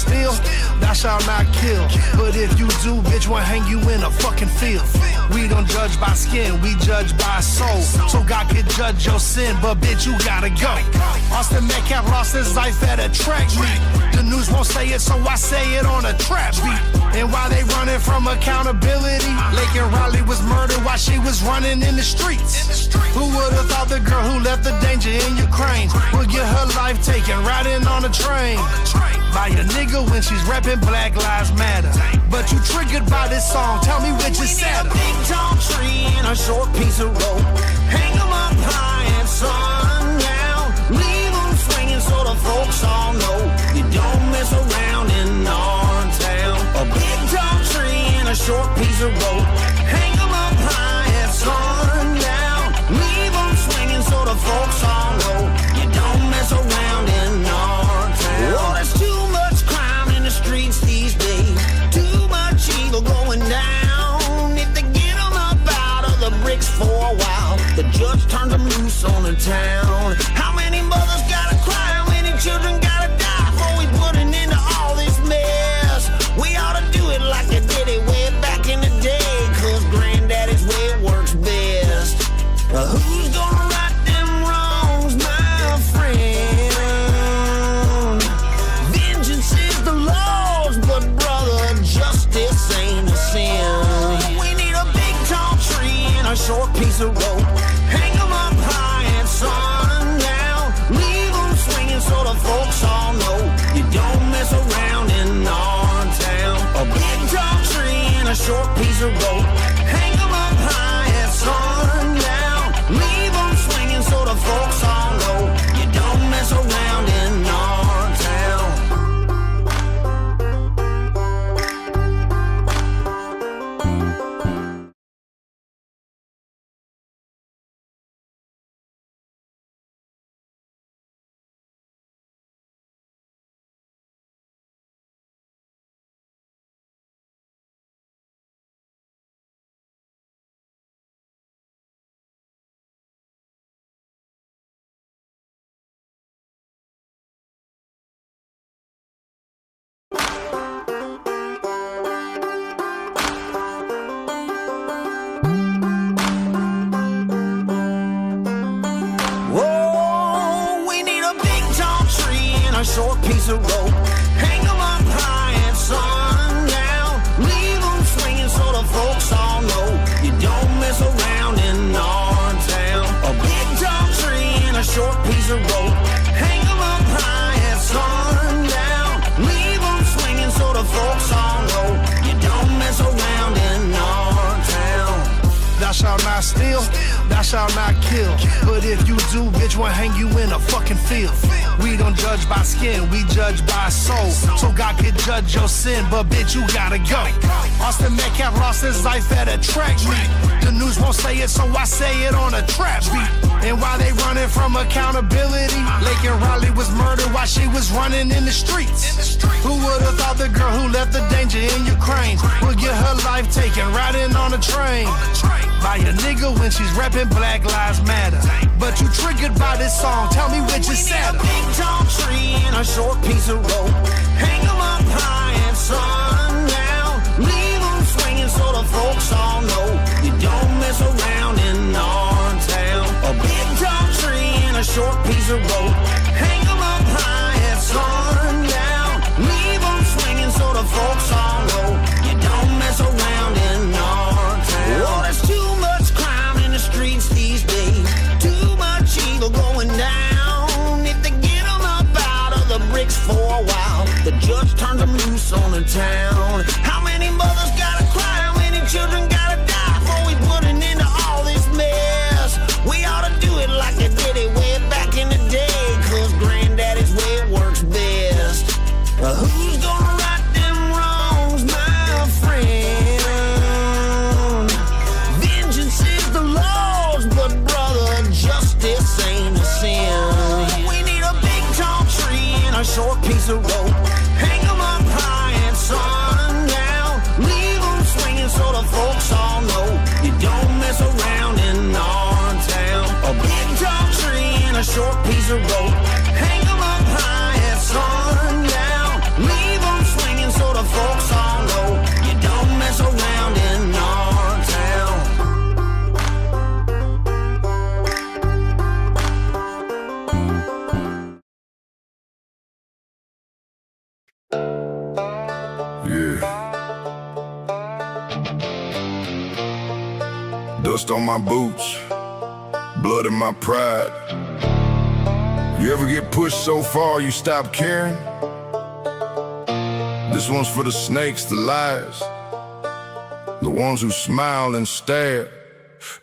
steal, thou shalt not kill. But if you do, bitch, we'll hang you in a fucking field. We don't judge by skin, we judge by soul. So God can judge your sin, but bitch, you gotta go. Austin Metcalf lost his life at a track meet. The news won't say it, so I say it on a trap beat. And while they running from accountability, Lake and Riley was murdered while she was running in the streets. Who would've thought the girl who left the danger in Ukraine would get her life taken riding on a train by a nigga when she's repping Black Lives Matter? But you triggered by this song, tell me which is sadder. We need a big tall tree and a short piece of rope. Hang 'em up high at sundown. Leave 'em swinging so the folks all know you don't mess around in our town. A big tall tree and a short piece of rope. Hang 'em up high at sundown. Leave 'em swinging so the folks all know you don't mess around in our town. Oh, there's too much crime in the streets these days. Too much evil going down. If they get 'em up out of the bricks for a while, the judge turns them loose on the town. How many mothers gotta cry? How many children gotta die before we put an end to all this mess? We ought to do it like they did it way back in the day, 'cause granddaddy's way it works best. Who's gonna right them wrongs, my friend? Vengeance is the Lord's, but brother, justice ain't a sin. We need a big tall tree and a short piece of rope. Hang 'em up high at sundown. Leave 'em swinging so the folks all know you don't mess around in our town. A big tall tree and a short piece of rope. Hang 'em up high at sundown. Leave 'em swinging so the folks all know you don't mess around in our town. A short piece of rope. Hang 'em up high at sundown. Leave 'em swinging so the folks all know you don't mess around in our town. A big tall tree and a short piece of rope. Hang 'em up high at sundown. Leave 'em swinging so the folks all know you don't mess around in our town. Thou shalt not steal, thou shalt not kill. But if you do, bitch, we'll hang you in a fucking field. We don't judge by skin, we judge by soul. So God can judge your sin, but bitch, you gotta go. Austin Metcalf lost his life at a track meet. The news won't say it, so I say it on a trap beat. And while they running from accountability, Lake and Riley was murdered while she was running in the streets. Who would've thought the girl who left the danger in Ukraine would get her life taken riding on a train by a nigga when she's repping Black Lives Matter? But you triggered by this song, tell me which is sadder. We need a big tall tree and a short piece of rope. Hang 'em up high at sundown. Leave 'em swinging so the folks all know you don't mess around in our town. A big tall tree and a short piece of rope. Hang 'em up high at sundown. Leave 'em swinging so the folks all know you don't mess around in our town. Oh, there's too much crime in the streets these days. Too much evil going down. If they get 'em up out of the bricks for a while, the judge turns them loose on the town. How many mothers gotta cry? How many children gotta die before we put an end to all this mess? We ought to do it like they did it way back in the day, 'cause granddaddy's way it works best. Who's gonna right them wrongs, my friend? Vengeance is the Lord's, but brother, justice ain't a sin. We need a big tall tree and a short piece of rope. Hang 'em up high at sundown. Leave 'em swinging so the folks all know you don't mess around in our town. A big tall tree and a short piece of rope. Hang 'em up high at sundown. Leave 'em Dust on my boots, blood in my pride. You ever get pushed so far you stop caring? This one's for the snakes, the liars, the ones who smile and stare.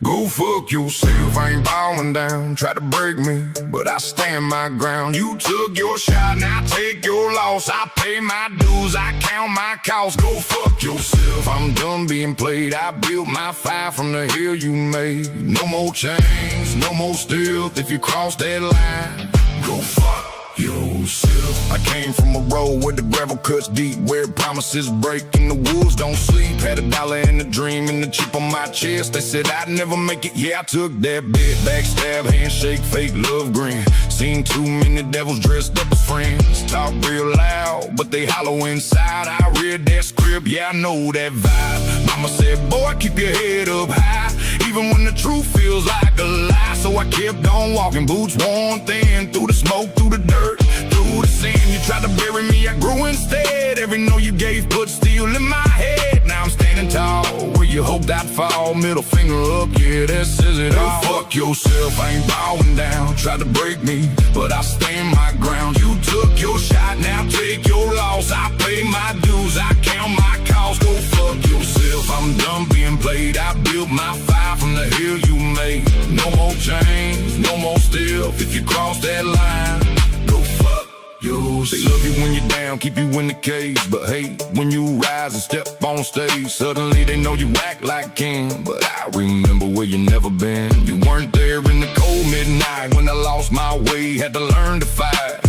Go fuck yourself, I ain't bowing down. Try to break me, but I stand my ground. You took your shot, now take your loss. I pay my dues, I count my costs. Go fuck yourself, I'm done being played. I built my fire from the hill you made. No more chains, no more stealth. If you cross that line, go fuck yourself. I came from a road where the gravel cuts deep, where promises break and the wolves don't sleep. Had $1 and a dream and the chip on my chest. They said I'd never make it, yeah, I took that bet. Backstab, handshake, fake love grin. Seen too many devils dressed up as friends. Talk real loud, but they hollow inside. I read that script, yeah, I know that vibe. Mama said, boy, keep your head up high, even when the truth feels like a lie. So I kept on walking, boots worn thin, through the smoke, through the dirt, through the sin. You tried to bury me, I grew instead. Every no you gave put steel in my head. Now I'm standing tall where you hoped I'd fall. Middle finger up, yeah, that says it all. Fuck yourself, I ain't bowing down. Tried to break me, but I stand my ground. You took your shot, now take your loss. I pay my dues, I count my costs. Go fuck yourself, I'm done being played. I built my fire from the hill you made. No more chains, no more stealth. If you cross that line, go fuck yourself. They love you when you're down, keep you in the cage, but hate when you rise and step on stage. Suddenly they know you act like king, but I remember where you never been. You weren't there in the cold midnight when I lost my way, had to learn to fight.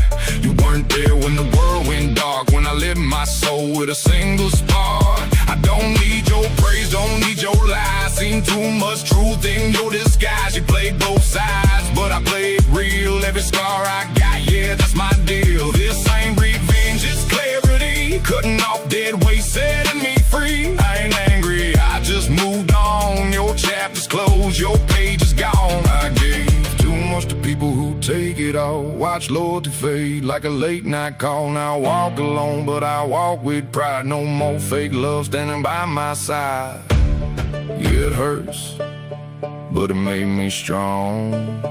You weren't there when the world went dark, when I lit my soul with a single spark. I don't need your praise, don't need your lies. Seen too much truth in your disguise. You played both sides, but I played real. Every scar I got, yeah, that's my deal. This ain't revenge, it's clarity. Cutting off dead weight, setting me free. I ain't angry, I just moved on. Your chapter's closed, your page is gone. I gave too much to people who take it all. Watch loyalty fade like a late night call. Now I walk alone, but I walk with pride. No more fake love standing by my side. Yeah, it hurts, but it made me strong.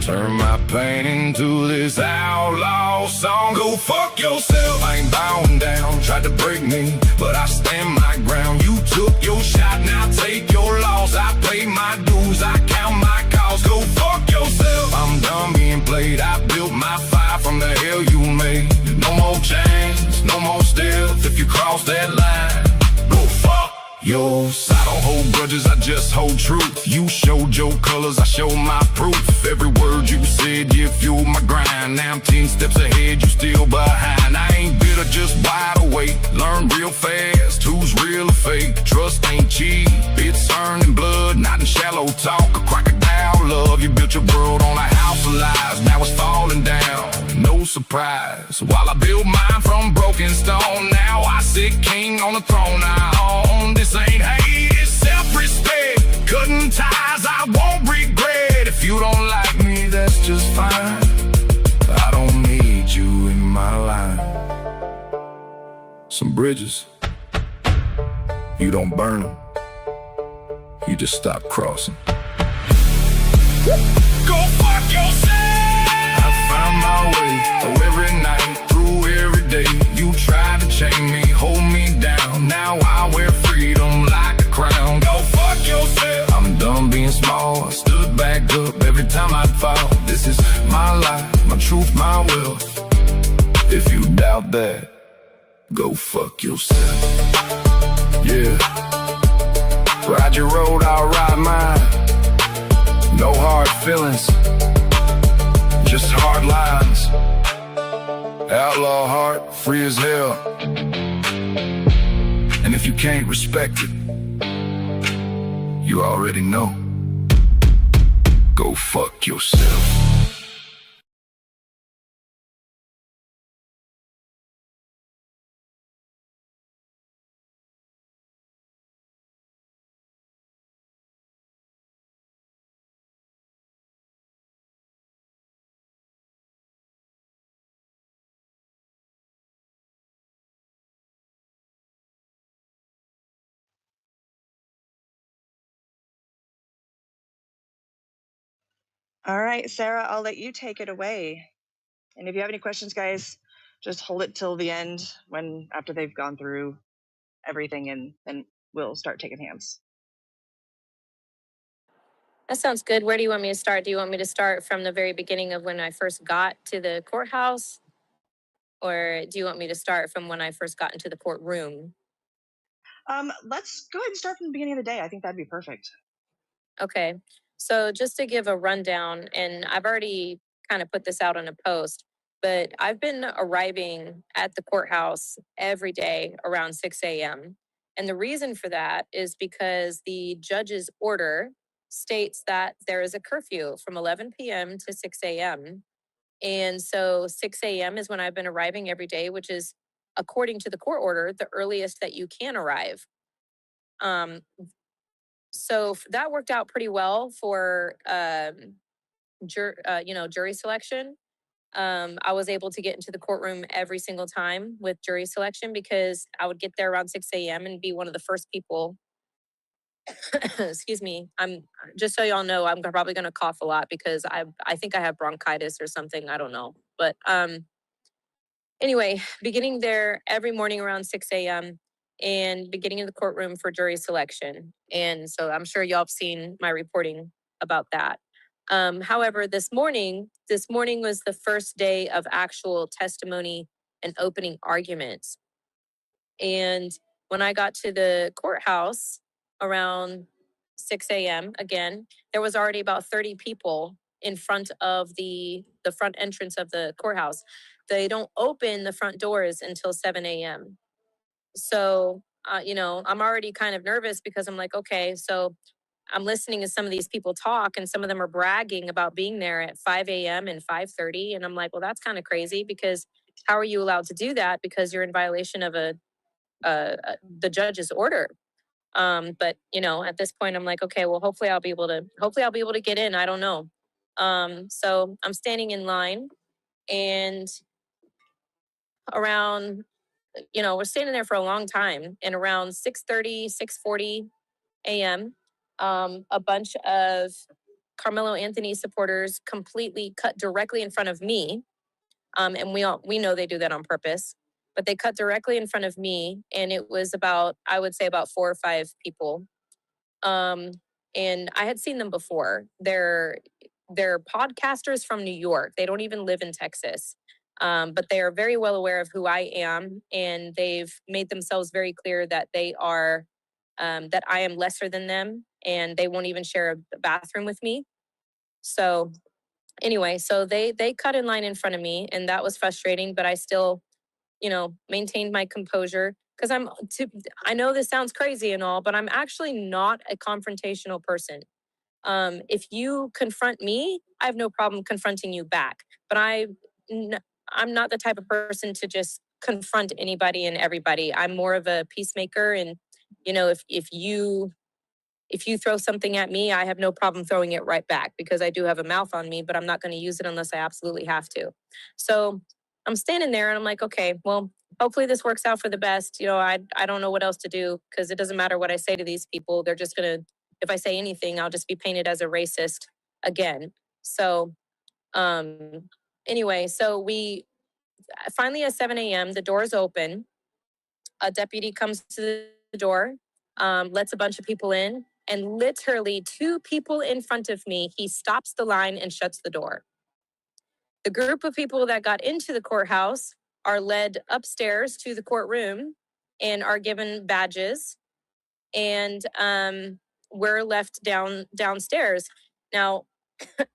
Turn my pain into this outlaw song. Go fuck yourself, I ain't bowing down. Tried to break me, but I stand my ground. You took your shot, now take your loss. I pay my dues, I count my costs. Go fuck yourself, I'm done being played. I built my fire from the hell you made. No more chains, no more stealth. If you cross that line, go fuck yourself. I don't hold grudges, I just hold truth. You showed your colors, I show my proof. Every word you said, you fueled my grind. Now I'm 10 steps ahead, you still behind. I ain't bitter, just wide awake. Learn real fast, who's real or fake. Trust ain't cheap, it's earned in blood, not in shallow talk. A crocodile love, you built your world on a house of lies. Now it's falling down, no surprise. While I built mine from broken stone, now I sit king on the throne I own. This ain't hate, it's self-respect. Cutting ties, I won't regret. If you don't like me, that's just fine. I don't need you in my life. Some bridges, you don't burn them, you just stop crossing. Go fuck yourself! I found my way, oh, every night, through every day. You tried to chain me, hold me down. Now I wear freedom like a crown. Go fuck yourself, I'm done being small. I stood back up every time I'd fall. This is my life, my truth, my will. If you doubt that, go fuck yourself. Yeah, ride your road, I'll ride mine. No hard feelings, just hard lines. Outlaw heart, free as hell. And if you can't respect it, you already know. Go fuck yourself. All right, Sarah, I'll let you take it away. And if you have any questions, guys, just hold it till the end after they've gone through everything, and then we'll start taking hands. That sounds good. Where do you want me to start? Do you want me to start from the very beginning of when I first got to the courthouse? Or do you want me to start from when I first got into the courtroom? Let's go ahead and start from the beginning of the day. I think that'd be perfect. Okay. So just to give a rundown, and I've already kind of put this out on a post, but I've been arriving at the courthouse every day around 6 a.m. And the reason for that is because the judge's order states that there is a curfew from 11 p.m. to 6 a.m. And so 6 a.m. is when I've been arriving every day, which is, according to the court order, the earliest that you can arrive. So that worked out pretty well for jury selection. I was able to get into the courtroom every single time with jury selection because I would get there around 6 a.m. and be one of the first people. Excuse me. I'm just so y'all know, I'm probably going to cough a lot because I think I have bronchitis or something. I don't know, but anyway, beginning there every morning around 6 a.m. and beginning in the courtroom for jury selection. And so I'm sure y'all have seen my reporting about that. However, this morning was the first day of actual testimony and opening arguments. And when I got to the courthouse around 6 a.m., again, there was already about 30 people in front of the front entrance of the courthouse. They don't open the front doors until 7 a.m. So, I'm already kind of nervous because I'm like, okay, so I'm listening to some of these people talk, and some of them are bragging about being there at 5 a.m. and 5:30. And I'm like, well, that's kind of crazy because how are you allowed to do that? Because you're in violation of the judge's order. But at this point, I'm like, okay, well, hopefully I'll be able to get in. I don't know. So I'm standing in line, and around, we're standing there for a long time, and around 6:30, 6:40 a.m., a bunch of Carmelo Anthony supporters completely cut directly in front of me. And we know they do that on purpose, but they cut directly in front of me, and it was I would say about 4 or 5 people. And I had seen them before. They're podcasters from New York. They don't even live in Texas. But they are very well aware of who I am, and they've made themselves very clear that that I am lesser than them, and they won't even share a bathroom with me. So anyway, so they cut in line in front of me, and that was frustrating, but I still, maintained my composure because I know this sounds crazy and all, but I'm actually not a confrontational person. If you confront me, I have no problem confronting you back, but I'm not the type of person to just confront anybody and everybody. I'm more of a peacemaker, and if you throw something at me, I have no problem throwing it right back because I do have a mouth on me, but I'm not going to use it unless I absolutely have to. So I'm standing there and I'm like, okay, well, hopefully this works out for the best. I don't know what else to do because it doesn't matter what I say to these people. They're just going to, if I say anything, I'll just be painted as a racist again. So anyway, so we finally at 7 a.m., the doors open. A deputy comes to the door, lets a bunch of people in, and literally 2 people in front of me, he stops the line and shuts the door. The group of people that got into the courthouse are led upstairs to the courtroom and are given badges, and we're left downstairs. Now,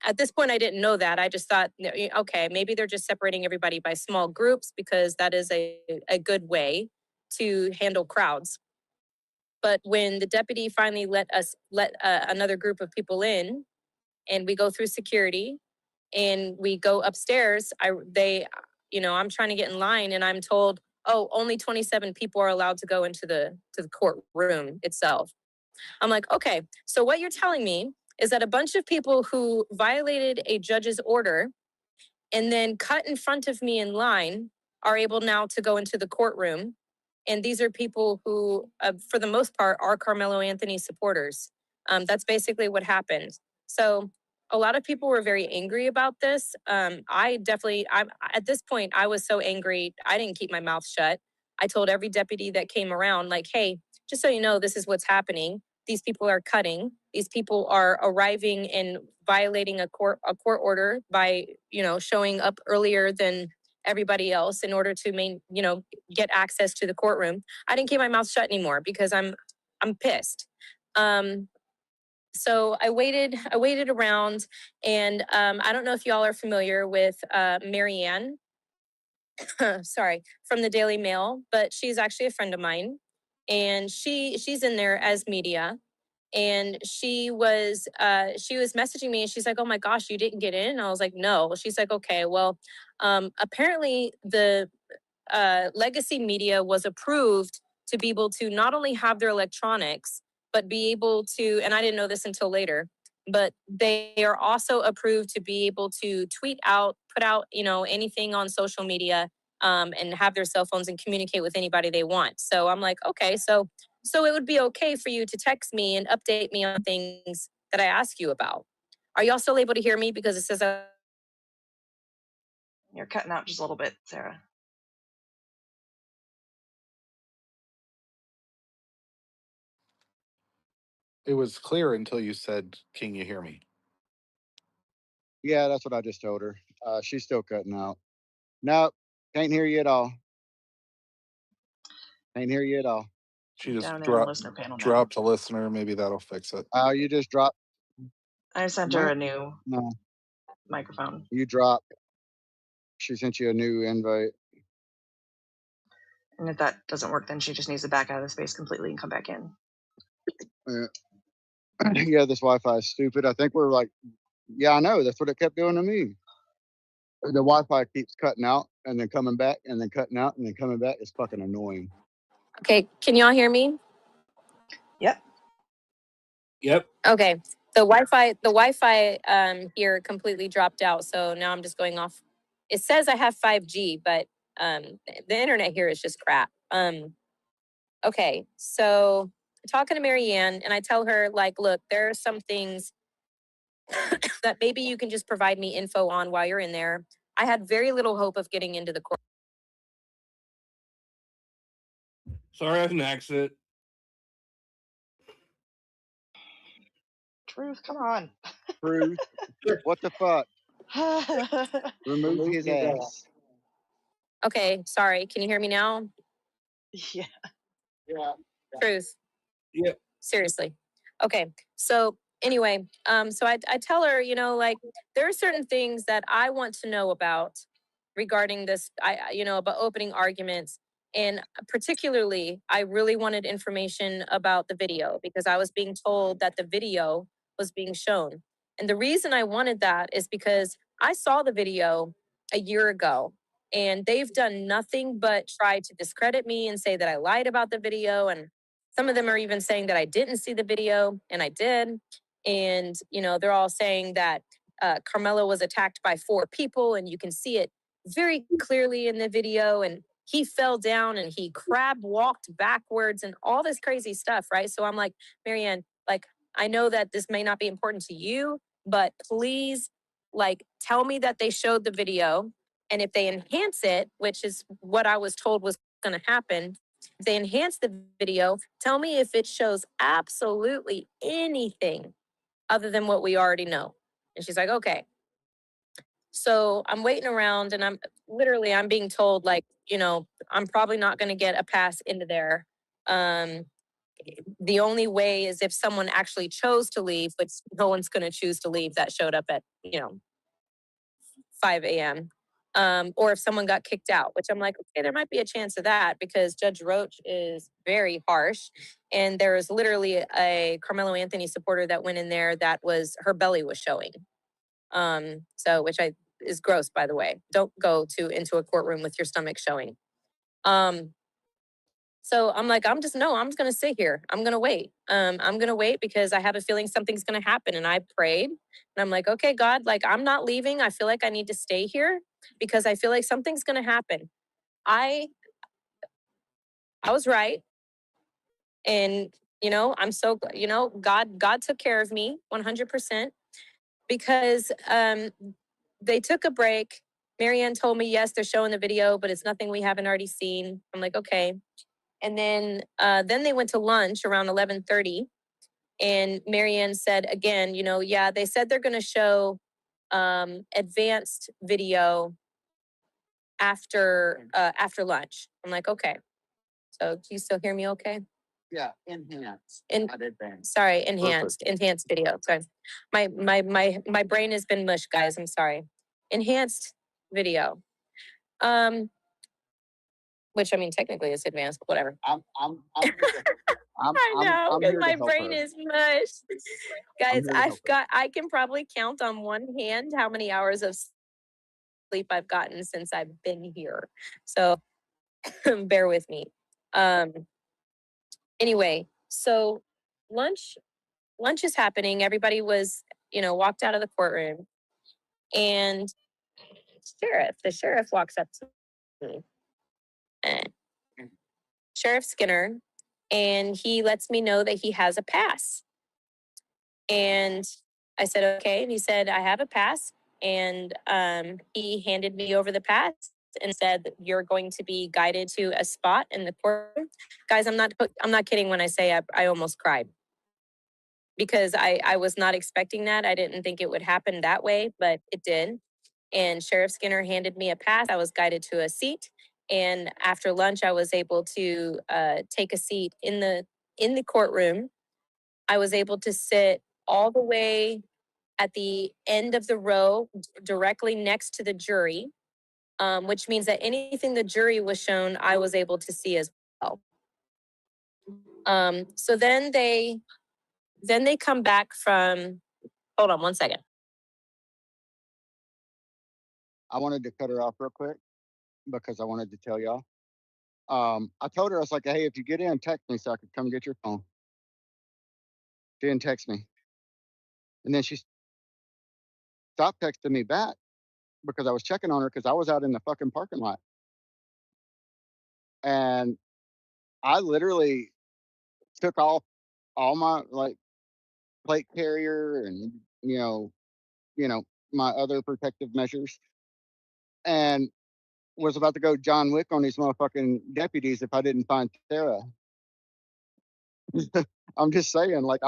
at this point, I didn't know that. I just thought, okay, maybe they're just separating everybody by small groups because that is a good way to handle crowds. But when the deputy finally let another group of people in, and we go through security, and we go upstairs, I'm trying to get in line, and I'm told, oh, only 27 people are allowed to go into the courtroom itself. I'm like, okay, so what you're telling me is that a bunch of people who violated a judge's order and then cut in front of me in line are able now to go into the courtroom. And these are people who, for the most part, are Carmelo Anthony supporters. That's basically what happened. So a lot of people were very angry about this. I'm at this point, I was so angry, I didn't keep my mouth shut. I told every deputy that came around, like, hey, just so you know, this is what's happening. These people are cutting. These people are arriving and violating a court order by, showing up earlier than everybody else in order to get access to the courtroom. I didn't keep my mouth shut anymore because I'm pissed. So I waited around, and I don't know if y'all are familiar with Marianne, sorry, from the Daily Mail, but she's actually a friend of mine, and she's in there as media, and she was messaging me, and she's like, "Oh my gosh, you didn't get in?" And I was like, "No." She's like, "Okay, well, apparently the legacy media was approved to be able to not only have their electronics, but be able to, and I didn't know this until later, but they are also approved to be able to tweet out, put out, anything on social media, and have their cell phones and communicate with anybody they want." So I'm like, okay, so it would be okay for you to text me and update me on things that I ask you about. Are y'all still able to hear me? Because it says You're cutting out just a little bit, Sarah. It was clear until you said, "Can you hear me?" Yeah, that's what I just told her. She's still cutting out. Nope, can't hear you at all. Can't hear you at all. She You're just down in the listener panel now. dropped a listener. Maybe that'll fix it. You just dropped. I sent her No, a new no, microphone. you dropped. She sent you a new invite. And if that doesn't work, then she just needs to back out of the space completely and come back in. Yeah, this Wi-Fi is stupid. I think we're like, yeah, I know. That's what it kept doing to me. The Wi-Fi keeps cutting out and then coming back and then cutting out and then coming back. It's fucking annoying. okay, can y'all hear me? Yep. Yep. Okay. The Wi-Fi here completely dropped out, so now I'm just going off. It says I have 5G, but the internet here is just crap. Okay, so talking to Marianne, and I tell her, like, look, there are some things that maybe you can just provide me info on while you're in there. I had very little hope of getting into the court. Sorry, I have an accident. Truth, come on. Truth. What the fuck? Remove his ass. Okay, sorry. Can you hear me now? Yeah. Truth. Yep. Seriously. Okay. So anyway, so I tell her, like, there are certain things that I want to know about regarding this, about opening arguments. And particularly, I really wanted information about the video because I was being told that the video was being shown. And the reason I wanted that is because I saw the video a year ago, and they've done nothing but try to discredit me and say that I lied about the video. And some of them are even saying that I didn't see the video, and I did. And, they're all saying that Karmelo was attacked by 4 people, and you can see it very clearly in the video. And he fell down and he crab walked backwards and all this crazy stuff, right? So I'm like, Marianne, like, I know that this may not be important to you, but please, like, tell me that they showed the video. And if they enhance it, which is what I was told was going to happen, if they enhance the video, tell me if it shows absolutely anything other than what we already know. And she's like, okay. So I'm waiting around, and I'm being told, like, I'm probably not going to get a pass into there. The only way is if someone actually chose to leave, but no one's going to choose to leave that showed up at, 5 a.m. Or if someone got kicked out, which I'm like, okay, there might be a chance of that because Judge Roach is very harsh. And there was literally a Carmelo Anthony supporter that went in there that her belly was showing. So which is gross, by the way. Don't go into a courtroom with your stomach showing. So I'm like, I'm just going to sit here. I'm going to wait. I'm going to wait because I have a feeling something's going to happen. And I prayed, and I'm like, okay, God, like, I'm not leaving. I feel like I need to stay here because I feel like something's going to happen. I was right. And, I'm so, God took care of me 100%. because they took a break. Marianne told me, yes, they're showing the video, but it's nothing we haven't already seen. I'm like, okay. And then they went to lunch around 11:30, and Marianne said again, yeah, they said they're going to show advanced video after lunch. I'm like, okay. So do you still hear me okay? Yeah, enhanced. Not advanced. Sorry, enhanced video. Sorry. My brain has been mush, guys. I'm sorry. Enhanced video. Which I mean technically is advanced, but whatever. I'm I know, I'm because here to my help brain her. is mush. I'm Guys, here to help her. I can probably count on one hand how many hours of sleep I've gotten since I've been here. So bear with me. Anyway, so lunch is happening. Everybody was, walked out of the courtroom, and the sheriff walks up to me. Eh, Sheriff Skinner, and he lets me know that he has a pass. And I said, okay. And he said, I have a pass. And he handed me over the pass and said, you're going to be guided to a spot in the courtroom. Guys, I'm not kidding when I say I almost cried, because I was not expecting that. I didn't think it would happen that way, but it did. And Sheriff Skinner handed me a pass. I was guided to a seat. And after lunch, I was able to take a seat in the courtroom. I was able to sit all the way at the end of the row, directly next to the jury, which means that anything the jury was shown, I was able to see as well. So then they come back from. Hold on one second. I wanted to cut her off real quick because I wanted to tell y'all. I told her, I was like, hey, if you get in, text me so I could come get your phone. She didn't text me. And then she stopped texting me back because I was checking on her because I was out in the fucking parking lot. And I literally took off all my like plate carrier and my other protective measures, and was about to go John Wick on these motherfucking deputies if I didn't find Sarah. I'm just saying, like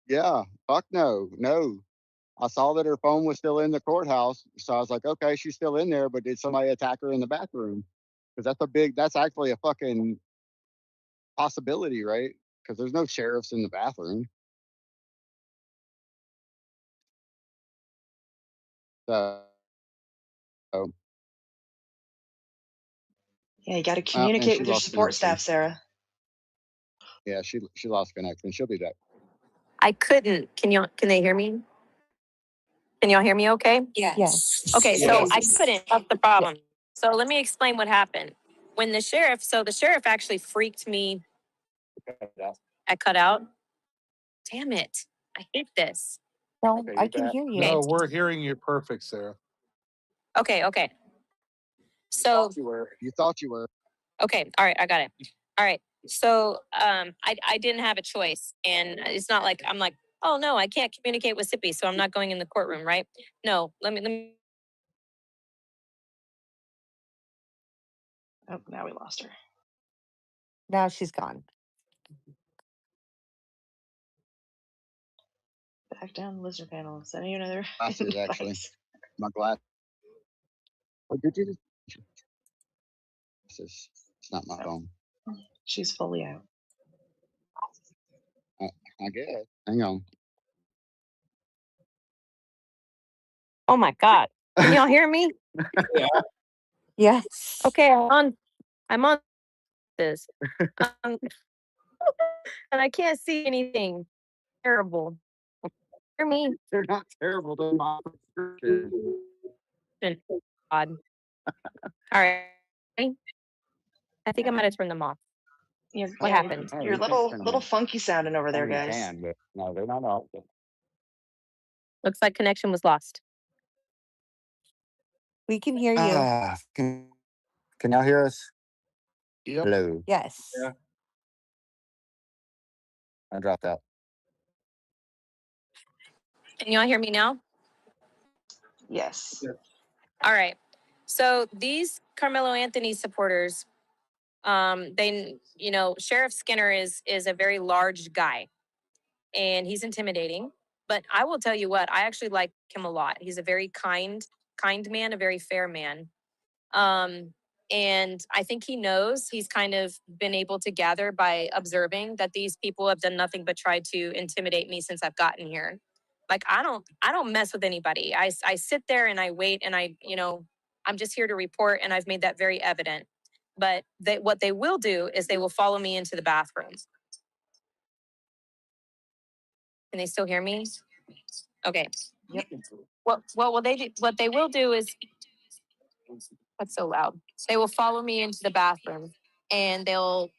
yeah, fuck no. I saw that her phone was still in the courthouse, so I was like, okay, she's still in there, but did somebody attack her in the bathroom? Because that's actually a fucking possibility, right? Because there's no sheriffs in the bathroom. So, Yeah, you got to and communicate she with your lost support connection. staff, Sarah. Yeah, she lost connection. She'll be back. I couldn't. Can they hear me? Can y'all hear me okay? Yes. Okay, so Yes. I couldn't. That's the problem. So let me explain what happened. When the sheriff actually freaked me. I cut out. Damn it. I hate this. No, Okay, I you can back? hear you. No, we're hearing you perfect, Sarah. Okay. So, You thought you were. okay. All right. I got it. All right. So, I didn't have a choice, and it's not like I'm like, oh no, I can't communicate with Sippy, so I'm not going in the courtroom, right? No, let me. Oh, now we lost her. Now she's gone. Back down the listener panel. Sending you another Glasses, actually. invite. My glass. Oh, did you just? It's not my phone. She's fully out. I guess. Hang on. Oh my God. Can y'all hear me? Yes. Okay, I'm on this. Um, and I can't see anything. Terrible. Hear me? They're not terrible. They're not. God. All right. I think I might have turned them off. What happened? You're little funky sounding over there, guys. But no, they're not all. Looks like connection was lost. We can hear you. Can y'all hear us? Yep. Hello. Yes. Yeah. I dropped out. Can y'all hear me now? Yes. All right. So these Carmelo Anthony supporters, they, Sheriff Skinner is a very large guy, and he's intimidating. But I will tell you what, I actually like him a lot. He's a very kind man, a very fair man. Um, and I think he knows, he's kind of been able to gather by observing that these people have done nothing but try to intimidate me since I've gotten here. Like I don't mess with anybody. I sit there and I wait and I'm just here to report, and I've made that very evident. But what they will do is they will follow me into the bathroom. Can they still hear me? Okay. Yep. What they will do is, that's so loud. They will follow me into the bathroom, and they'll,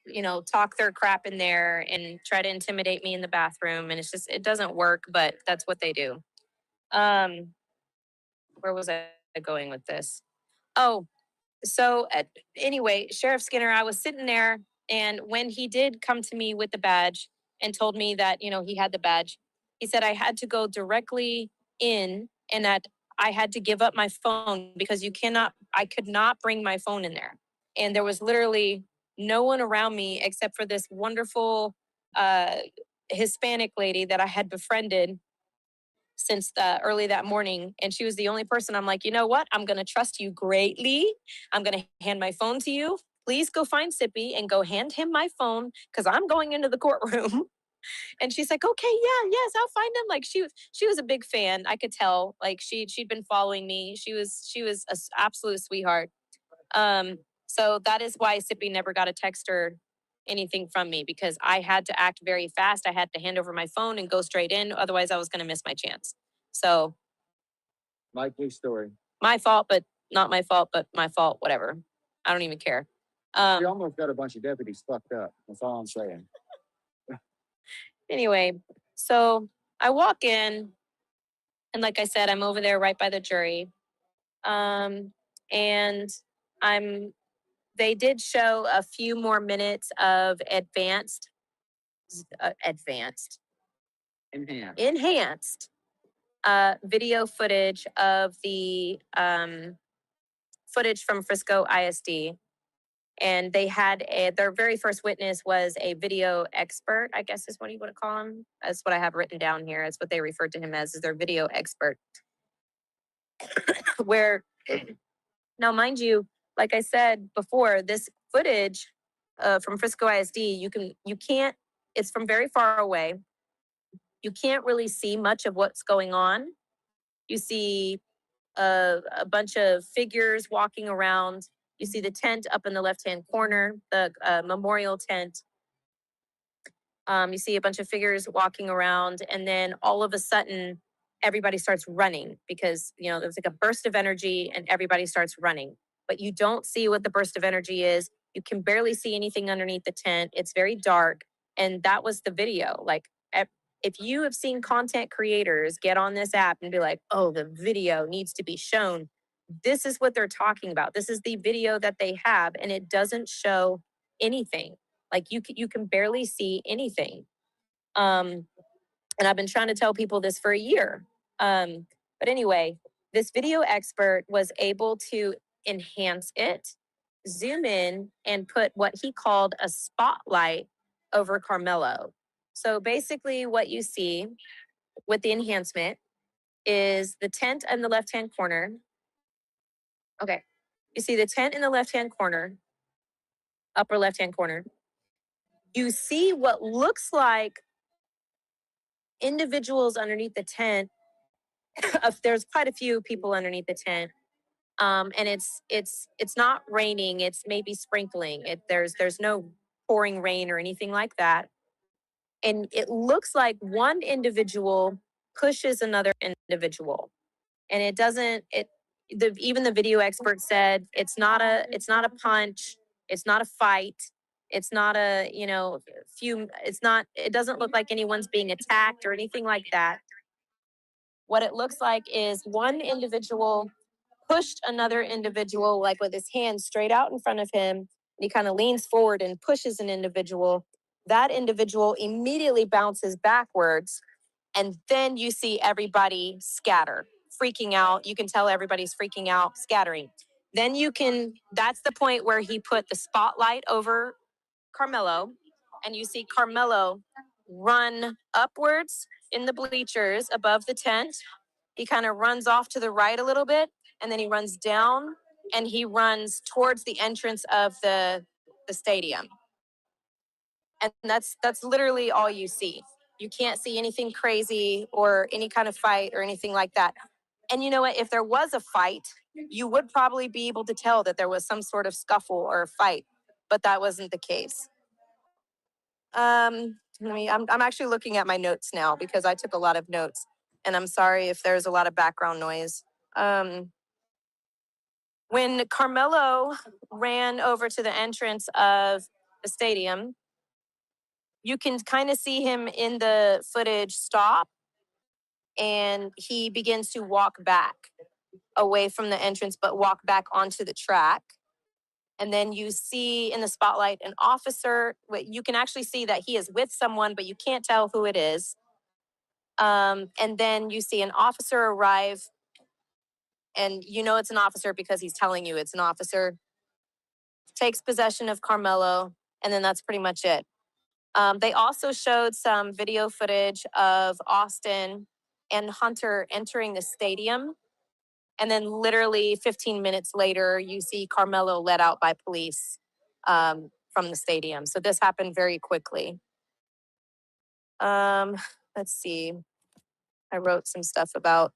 talk their crap in there and try to intimidate me in the bathroom. And it doesn't work, but that's what they do. Um, where was I going with this? Oh, so anyway, Sheriff Skinner, I was sitting there, and when he did come to me with the badge and told me that, he had the badge, he said I had to go directly in, and that I had to give up my phone because I could not bring my phone in there. And there was literally no one around me except for this wonderful uh, Hispanic lady that I had befriended since early that morning. And she was the only person. I'm like, you know what? I'm going to trust you greatly. I'm going to hand my phone to you. Please go find Sippy and go hand him my phone because I'm going into the courtroom. And she's like, okay, yeah, yes, I'll find him. Like she was a big fan. I could tell. Like she'd been following me. She was an absolute sweetheart. So that is why Sippy never got a text or anything from me, because I had to act very fast. I had to hand over my phone and go straight in. Otherwise, I was going to miss my chance. So Likely story. my fault, but not my fault, but my fault, whatever. I don't even care. You almost got a bunch of deputies fucked up. That's all I'm saying. Anyway, so I walk in, and like I said, I'm over there right by the jury. And they did show a few more minutes of enhanced video footage of the footage from Frisco ISD. And they had their very first witness was a video expert, I guess is what you would call him. That's what I have written down here. That's what they referred to him as, is their video expert. Where, now mind you, like I said before, this footage from Frisco ISD, you can't, it's from very far away. You can't really see much of what's going on. You see a bunch of figures walking around. You see the tent up in the left-hand corner, the memorial tent. You see a bunch of figures walking around, and then all of a sudden, everybody starts running because, there's like a burst of energy and everybody starts running. But you don't see what the burst of energy is. You can barely see anything underneath the tent. It's very dark. And that was the video. Like, if you have seen content creators get on this app and be like, oh, the video needs to be shown, this is what they're talking about. This is the video that they have, and it doesn't show anything. Like you can barely see anything. And I've been trying to tell people this for a year. But anyway, this video expert was able to enhance it, zoom in, and put what he called a spotlight over Karmelo. So basically what you see with the enhancement is the tent in the left-hand corner. Okay. You see the tent in the left-hand corner, upper left-hand corner. You see what looks like individuals underneath the tent. There's quite a few people underneath the tent. And it's not raining, it's maybe sprinkling. There's no pouring rain or anything like that. And it looks like one individual pushes another individual. And it doesn't, even the video expert said it's not a punch, it's not a fight, it's not it doesn't look like anyone's being attacked or anything like that. What it looks like is one individual pushed another individual, like with his hands straight out in front of him, and he kind of leans forward and pushes an individual. That individual immediately bounces backwards And then you see everybody scatter, freaking out. You can tell everybody's freaking out, scattering. Then that's the point where he put the spotlight over Karmelo, and you see Karmelo run upwards in the bleachers above the tent. He kind of runs off to the right a little bit, and then he runs down and he runs towards the entrance of the stadium. And that's literally all you see. You can't see anything crazy or any kind of fight or anything like that. And you know what? If there was a fight, you would probably be able to tell that there was some sort of scuffle or fight, but that wasn't the case. I'm actually looking at my notes now because I took a lot of notes, and I'm sorry if there's a lot of background noise. When Karmelo ran over to the entrance of the stadium, you can kind of see him in the footage stop, and he begins to walk back away from the entrance, but walk back onto the track. And then you see in the spotlight an officer. You can actually see that he is with someone, but you can't tell who it is. And then you see an officer arrive, and you know it's an officer because he's telling you it's an officer. Takes possession of Karmelo, and then that's pretty much it. They also showed some video footage of Austin and Hunter entering the stadium. And then literally 15 minutes later, you see Karmelo let out by police from the stadium. So this happened very quickly. Let's see. I wrote some stuff about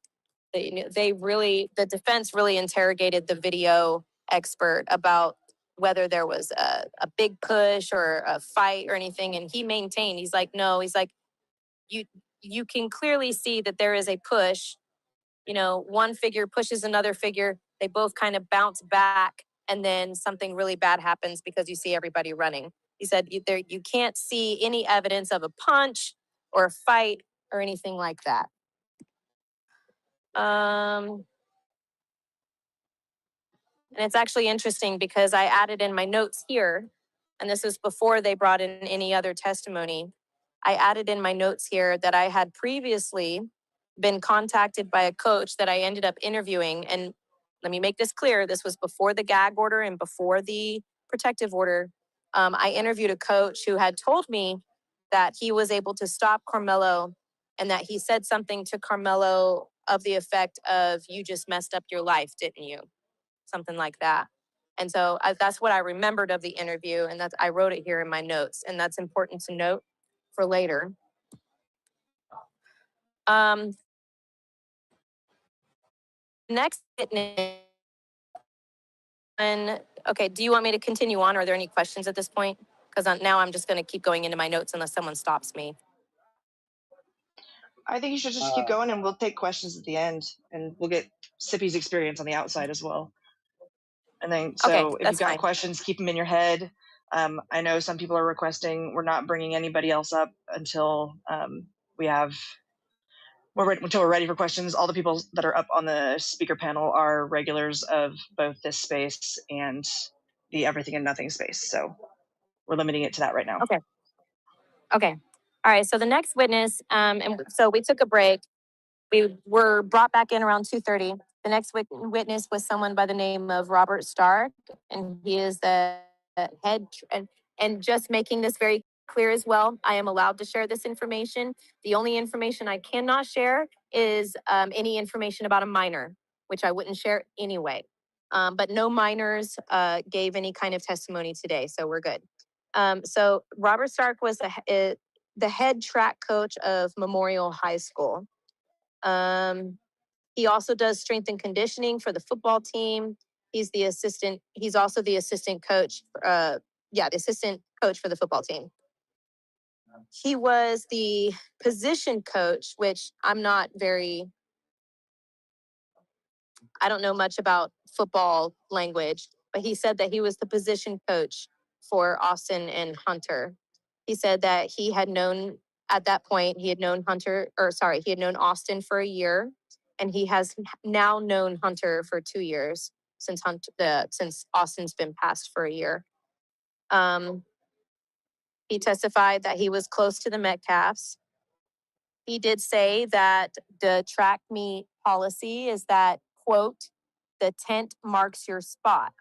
the defense really interrogated the video expert about whether there was a big push or a fight or anything. And he maintained, he's like, no, he's like, you can clearly see that there is a push. You know, one figure pushes another figure. They both kind of bounce back, and then something really bad happens because you see everybody running. He said you can't see any evidence of a punch or a fight or anything like that. And it's actually interesting because I added in my notes here, and this is before they brought in any other testimony. I added in my notes here that I had previously been contacted by a coach that I ended up interviewing. And let me make this clear, this was before the gag order and before the protective order. I interviewed a coach who had told me that he was able to stop Karmelo, and that he said something to Karmelo of the effect of, you just messed up your life, didn't you? Something like that. And so that's what I remembered of the interview, and I wrote it here in my notes, and that's important to note for later. Next witness. Okay, do you want me to continue on? Are there any questions at this point? Because now I'm just going to keep going into my notes unless someone stops me. I think you should just keep going, and we'll take questions at the end, and we'll get Sippy's experience on the outside as well. And then, so Okay, if you've got fine. questions, keep them in your head. I know some people are requesting we're not bringing anybody else up until until we're ready for questions. All the people that are up on the speaker panel are regulars of both this space and the Everything and Nothing space. So we're limiting it to that right now. Okay. All right. So the next witness, and so we took a break. We were brought back in around 2:30. The next witness was someone by the name of Robert Stark, and he is the head. And just making this very clear as well, I am allowed to share this information. The only information I cannot share is any information about a minor, which I wouldn't share anyway. But no minors gave any kind of testimony today, so we're good. So Robert Stark was the head track coach of Memorial High School. He also does strength and conditioning for the football team. He's also the assistant coach. The assistant coach for the football team. He was the position coach, which I don't know much about football language, but he said that he was the position coach for Austin and Hunter. He said that he had known he had known Austin for a year, and he has now known Hunter for 2 years since Austin's been passed for a year. He testified that he was close to the Metcalfs. He did say that the track meet policy is that, quote, the tent marks your spot.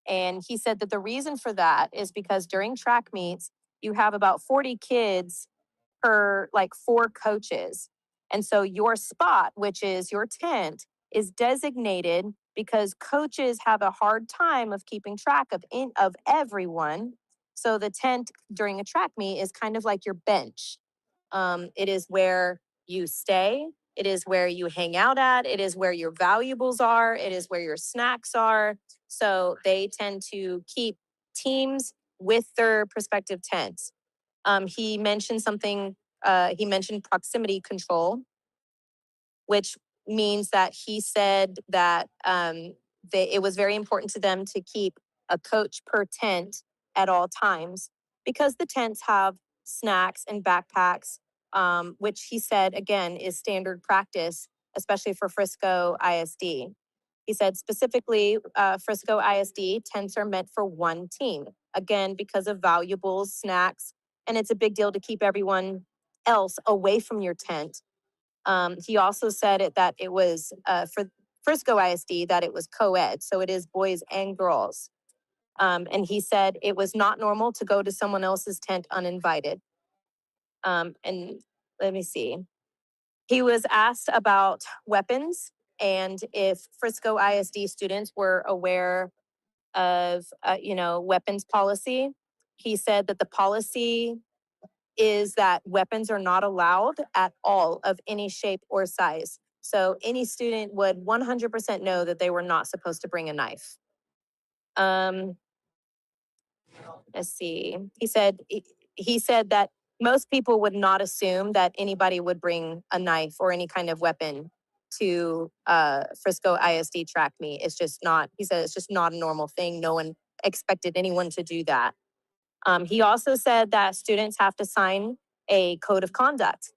And he said that the reason for that is because during track meets, you have about 40 kids per like 4 coaches. And so your spot, which is your tent, is designated because coaches have a hard time of keeping track of everyone. So the tent during a track meet is kind of like your bench. It is where you stay. It is where you hang out at. It is where your valuables are. It is where your snacks are. So they tend to keep teams with their prospective tents. He mentioned something, he mentioned proximity control, which means that he said that it was very important to them to keep a coach per tent at all times because the tents have snacks and backpacks, which he said, again, is standard practice, especially for Frisco ISD. He said specifically, Frisco ISD tents are meant for one team, again, because of valuables, snacks, and it's a big deal to keep everyone else away from your tent. He also said that it was for Frisco ISD that it was co-ed, so it is boys and girls. And he said it was not normal to go to someone else's tent uninvited. And let me see. He was asked about weapons and if Frisco ISD students were aware of, weapons policy. He said that the policy is that weapons are not allowed at all of any shape or size. So any student would 100% know that they were not supposed to bring a knife. Let's see. He said that most people would not assume that anybody would bring a knife or any kind of weapon to Frisco ISD track meet. It's just not. He said it's just not a normal thing. No one expected anyone to do that. He also said that students have to sign a code of conduct.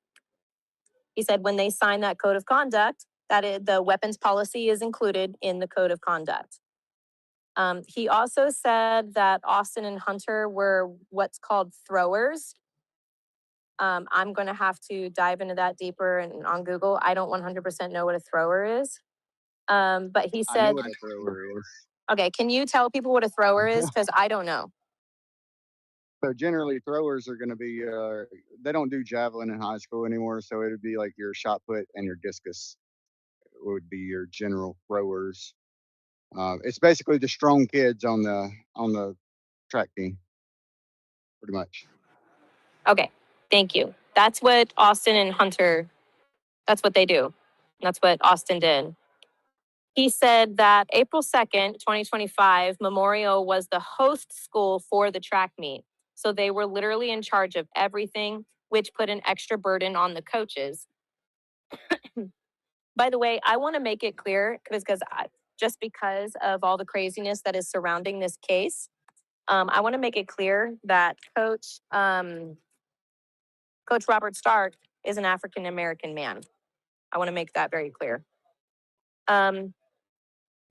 He said when they sign that code of conduct, the weapons policy is included in the code of conduct. He also said that Austin and Hunter were what's called throwers. I'm going to have to dive into that deeper and on Google. I don't 100% know what a thrower is. But he I know said, what a thrower is. okay, can you tell people what a thrower is? Because I don't know. So generally, throwers are going to be. They don't do javelin in high school anymore, so it would be like your shot put and your discus would be your general throwers. It's basically the strong kids on the track team, pretty much. Okay, thank you. That's what Austin and Hunter, that's what they do. That's what Austin did. He said that April 2nd, 2025, Memorial was the host school for the track meet. So they were literally in charge of everything, which put an extra burden on the coaches. By the way, I want to make it clear just because of all the craziness that is surrounding this case, I want to make it clear that Coach Robert Stark is an African American man. I want to make that very clear. And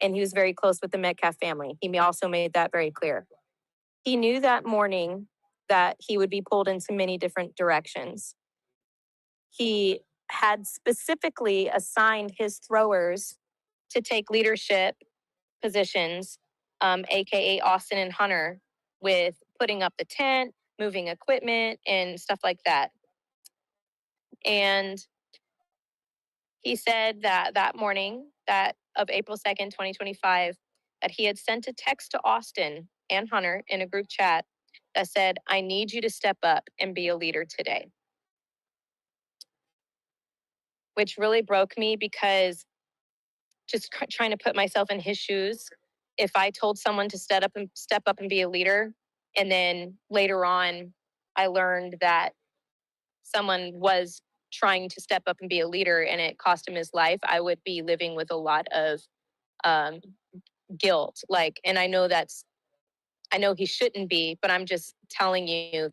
he was very close with the Metcalf family. He also made that very clear. He knew that morning that he would be pulled into many different directions. He had specifically assigned his throwers to take leadership positions, AKA Austin and Hunter, with putting up the tent, moving equipment, and stuff like that. And he said that morning that of April 2nd, 2025, that he had sent a text to Austin and Hunter in a group chat that said, I need you to step up and be a leader today. Which really broke me because just trying to put myself in his shoes, if I told someone to step up and be a leader, and then later on I learned that someone was trying to step up and be a leader and it cost him his life, I would be living with a lot of um, guilt. And I know he shouldn't be, but I'm just telling you,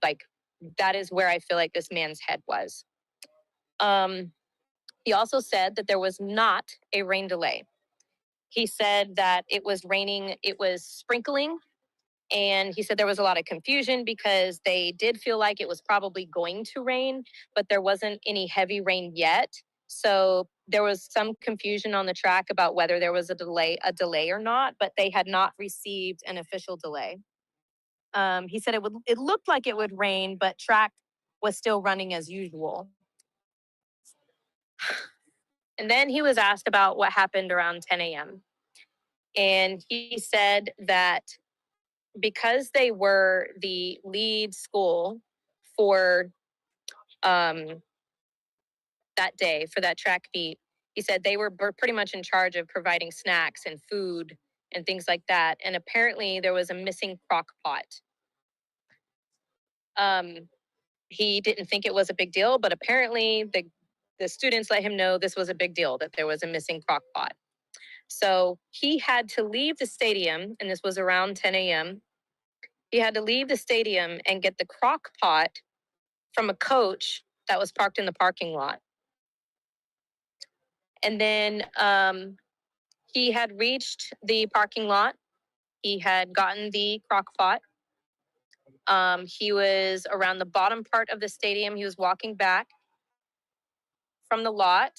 that is where I feel like this man's head was. He also said that there was not a rain delay. He said that it was raining, it was sprinkling And he said there was a lot of confusion because they did feel like it was probably going to rain, but there wasn't any heavy rain yet. So there was some confusion on the track about whether there was a delay or not, but they had not received an official delay. He said it looked like it would rain, but track was still running as usual. And then he was asked about what happened around 10 a.m. And he said that because they were the lead school for that day, for that track meet, he said they were pretty much in charge of providing snacks and food and things like that. And apparently there was a missing crock pot. He didn't think it was a big deal, but apparently the students let him know this was a big deal, that there was a missing crock pot. So he had to leave the stadium, and this was around 10 a.m. He had to leave the stadium and get the crock pot from a coach that was parked in the parking lot. And then he had reached the parking lot. He had gotten the crock pot. He was around the bottom part of the stadium. He was walking back from the lot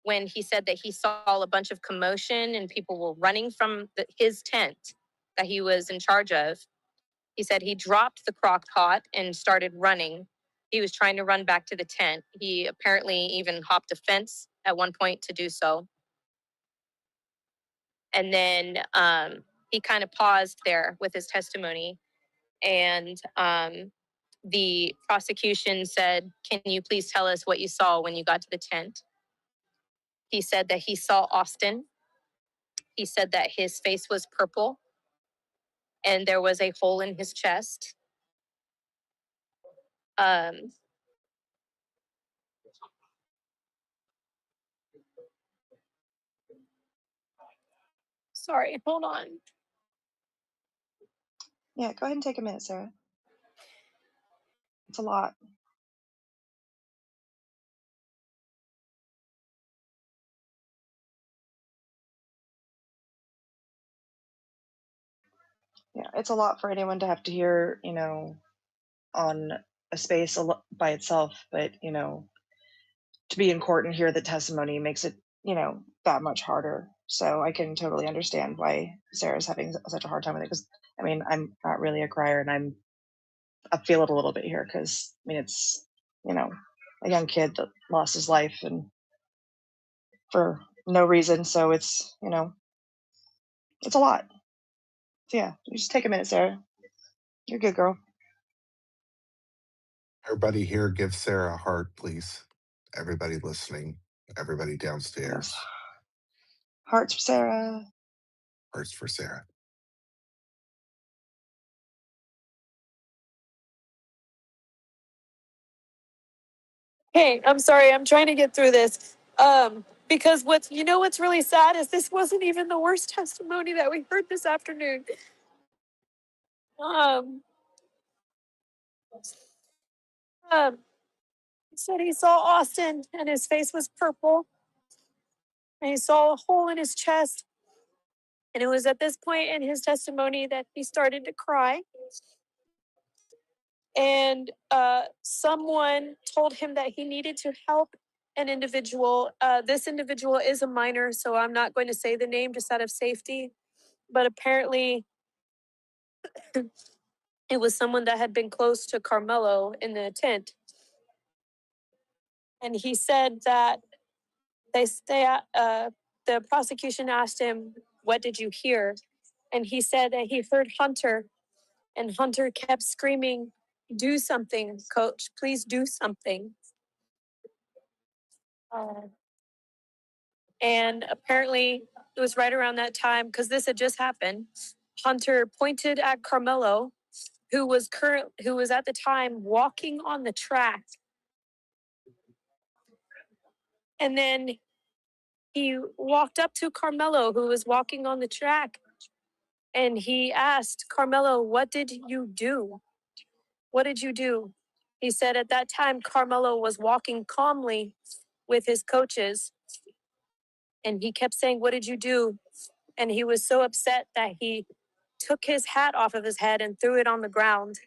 when he said that he saw a bunch of commotion and people were running from his tent that he was in charge of. He said he dropped the crock pot and started running. He was trying to run back to the tent. He apparently even hopped a fence at one point to do so. And then he kind of paused there with his testimony. And the prosecution said, "Can you please tell us what you saw when you got to the tent?" He said that he saw Austin. He said that his face was purple and there was a hole in his chest. Um, sorry, hold on. Yeah, go ahead and take a minute, Sarah. It's a lot. Yeah, it's a lot for anyone to have to hear, on a space by itself, but, to be in court and hear the testimony makes it, that much harder. So I can totally understand why Sarah's having such a hard time with it. Because I'm not really a crier, and I feel it a little bit here because it's a young kid that lost his life and for no reason. So it's a lot. So yeah, you just take a minute, Sarah. You're good, girl. Everybody here, give Sarah a heart, please. Everybody listening, everybody downstairs, Yes. Hearts for Sarah. hearts for Sarah. Hey, I'm sorry. I'm trying to get through this. Because what's really sad is this wasn't even the worst testimony that we heard this afternoon. Um, he said he saw Austin and his face was purple, and he saw a hole in his chest. And it was at this point in his testimony that he started to cry. And someone told him that he needed to help an individual. This individual is a minor, so I'm not going to say the name just out of safety. But apparently, it was someone that had been close to Karmelo in the tent. And he said that the prosecution asked him, "What did you hear?" And he said that he heard Hunter, and Hunter kept screaming, "Do something, coach, please do something." And apparently it was right around that time, because this had just happened. Hunter pointed at Karmelo, who was at the time walking on the track. And then he walked up to Karmelo, who was walking on the track, and he asked Karmelo, "What did you do? What did you do?" He said at that time, Karmelo was walking calmly with his coaches, and he kept saying, "What did you do?" And he was so upset that he took his hat off of his head and threw it on the ground.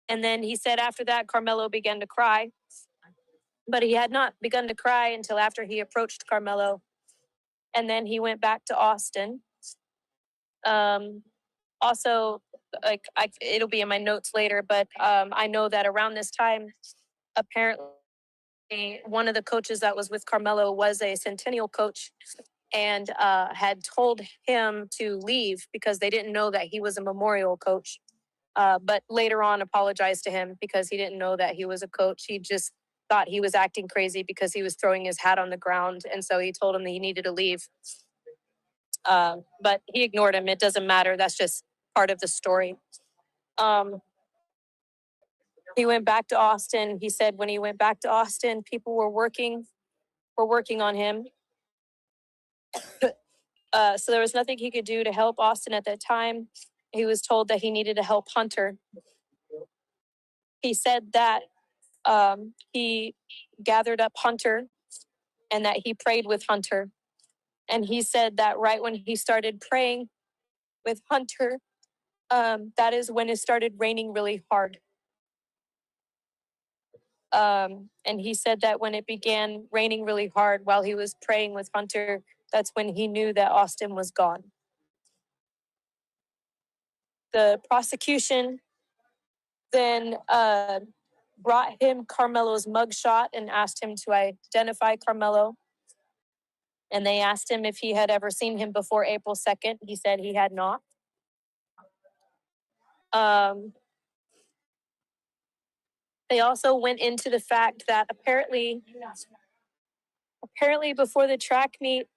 And then he said after that, Carmelo began to cry. But he had not begun to cry until after he approached Carmelo. And then he went back to Austin. Also, it'll be in my notes later, but I know that around this time, apparently, one of the coaches that was with Carmelo was a Centennial coach and had told him to leave because they didn't know that he was a Memorial coach. But later on apologized to him because he didn't know that he was a coach. He just thought he was acting crazy because he was throwing his hat on the ground. And so he told him that he needed to leave. But he ignored him. It doesn't matter. That's just part of the story. He went back to Austin. He said when he went back to Austin, people were working on him. So there was nothing he could do to help Austin at that time. He was told that he needed to help Hunter. He said that he gathered up Hunter and that he prayed with Hunter. And he said that right when he started praying with Hunter, that is when it started raining really hard. And he said that when it began raining really hard while he was praying with Hunter, that's when he knew that Austin was gone. The prosecution then brought him Carmelo's mugshot and asked him to identify Carmelo. And they asked him if he had ever seen him before April 2nd. He said he had not. They also went into the fact that apparently before the track meet,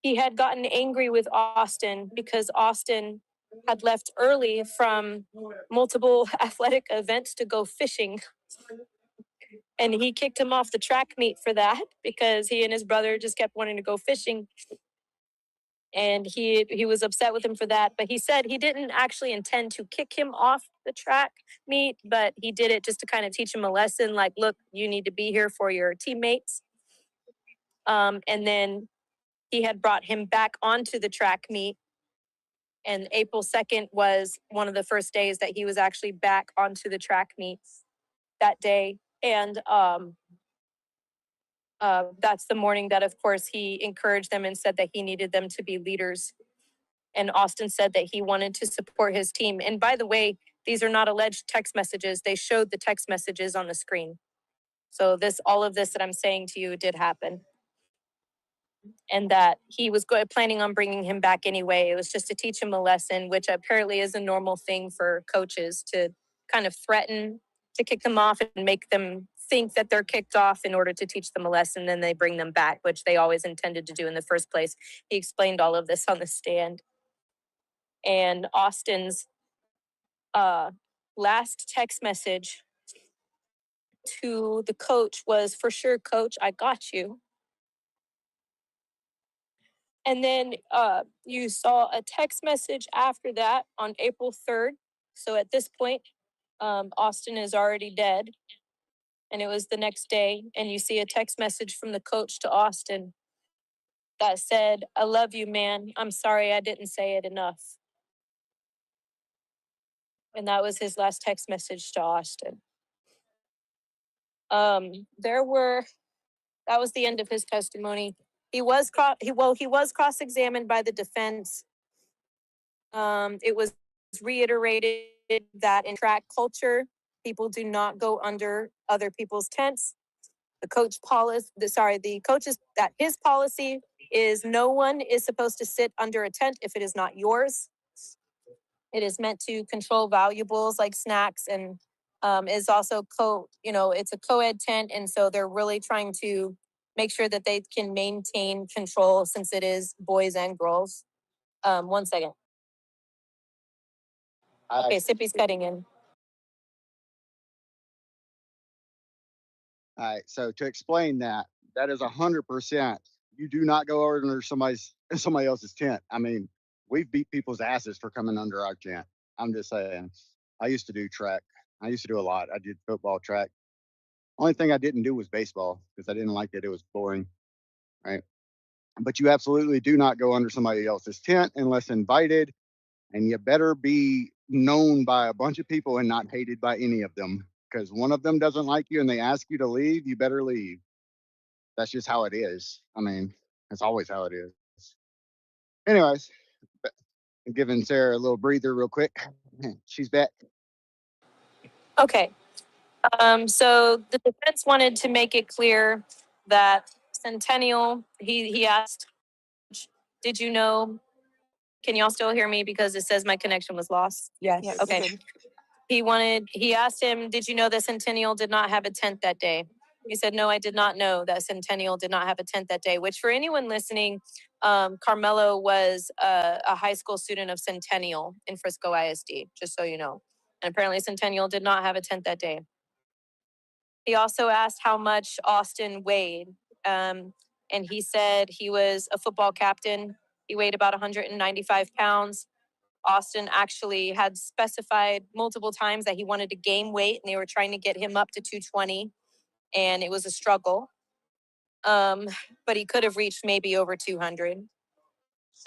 he had gotten angry with Austin because Austin had left early from multiple athletic events to go fishing. And he kicked him off the track meet for that because he and his brother just kept wanting to go fishing. And he was upset with him for that. But he said he didn't actually intend to kick him off the track meet, but he did it just to kind of teach him a lesson like, look, you need to be here for your teammates. And then he had brought him back onto the track meet. And April 2nd was one of the first days that he was actually back onto the track meets that day. And that's the morning that, of course, he encouraged them and said that he needed them to be leaders. And Austin said that he wanted to support his team. And by the way, these are not alleged text messages. They showed the text messages on the screen. So all of this that I'm saying to you did happen. And that he was planning on bringing him back anyway. It was just to teach him a lesson, which apparently is a normal thing for coaches to kind of threaten to kick them off and make them think that they're kicked off in order to teach them a lesson. Then they bring them back, which they always intended to do in the first place. He explained all of this on the stand. And Austin's last text message to the coach was, "For sure, coach, I got you." And then you saw a text message after that on April 3rd. So at this point, Austin is already dead. And it was the next day. And you see a text message from the coach to Austin that said, "I love you, man. I'm sorry I didn't say it enough." And that was his last text message to Austin. That was the end of his testimony. He was cross-examined by the defense. It was reiterated that in track culture, people do not go under other people's tents. The coach's his policy is no one is supposed to sit under a tent if it is not yours. It is meant to control valuables like snacks and is also it's a co-ed tent. And so they're really trying to make sure that they can maintain control since it is boys and girls. 1 second. Okay, Sippy's cutting in. All right. So to explain that, that is 100%. You do not go over under somebody else's tent. I mean, we've beat people's asses for coming under our tent. I'm just saying. I used to do track. I used to do a lot. I did football, track. Only thing I didn't do was baseball because I didn't like it. It was boring. Right. but you absolutely do not go under somebody else's tent unless invited, and you better be known by a bunch of people and not hated by any of them, because one of them doesn't like you and they ask you to leave, you better leave. That's just how it is. I mean, that's always how it is. Anyways, I'm giving Sarah a little breather real quick. She's back. Okay. So the defense wanted to make it clear that Centennial, he asked, did you know, can y'all still hear me? Because it says my connection was lost. Yes. Yes. Okay. He asked him, did you know that Centennial did not have a tent that day? He said, no, I did not know that Centennial did not have a tent that day, which for anyone listening, Karmelo was a high school student of Centennial in Frisco ISD, just so you know. And apparently Centennial did not have a tent that day. He also asked how much Austin weighed. And he said he was a football captain. He weighed about 195 pounds. Austin actually had specified multiple times that he wanted to gain weight, and they were trying to get him up to 220, and it was a struggle. But he could have reached maybe over 200.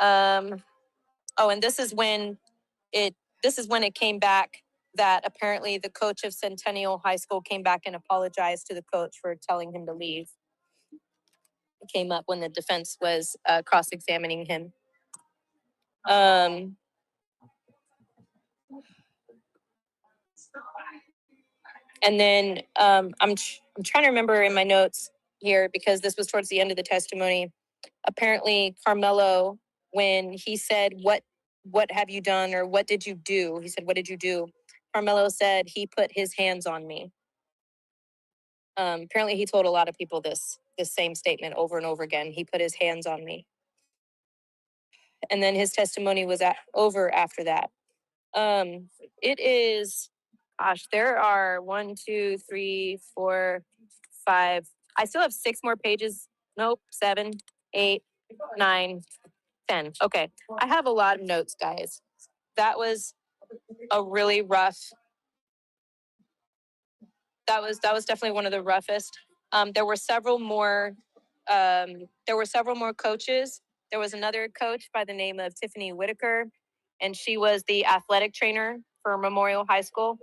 And this is when it came back that apparently the coach of Centennial High School came back and apologized to the coach for telling him to leave. It came up when the defense was cross-examining him. And then I'm trying to remember in my notes here, because this was towards the end of the testimony. Apparently, Karmelo, when he said, what have you done, or what did you do? He said, what did you do? Karmelo said he put his hands on me. Apparently, he told a lot of people this same statement over and over again. He put his hands on me. And then his testimony was over after that. It is, gosh, there are 1, 2, 3, 4, 5. I still have 6 more pages. Nope, 7, 8, 9, 10. Okay, I have a lot of notes, guys. That was a really rough. That was definitely one of the roughest. There were several more. There were several more coaches. There was another coach by the name of Tiffany Whitaker, and she was the athletic trainer for Memorial High School.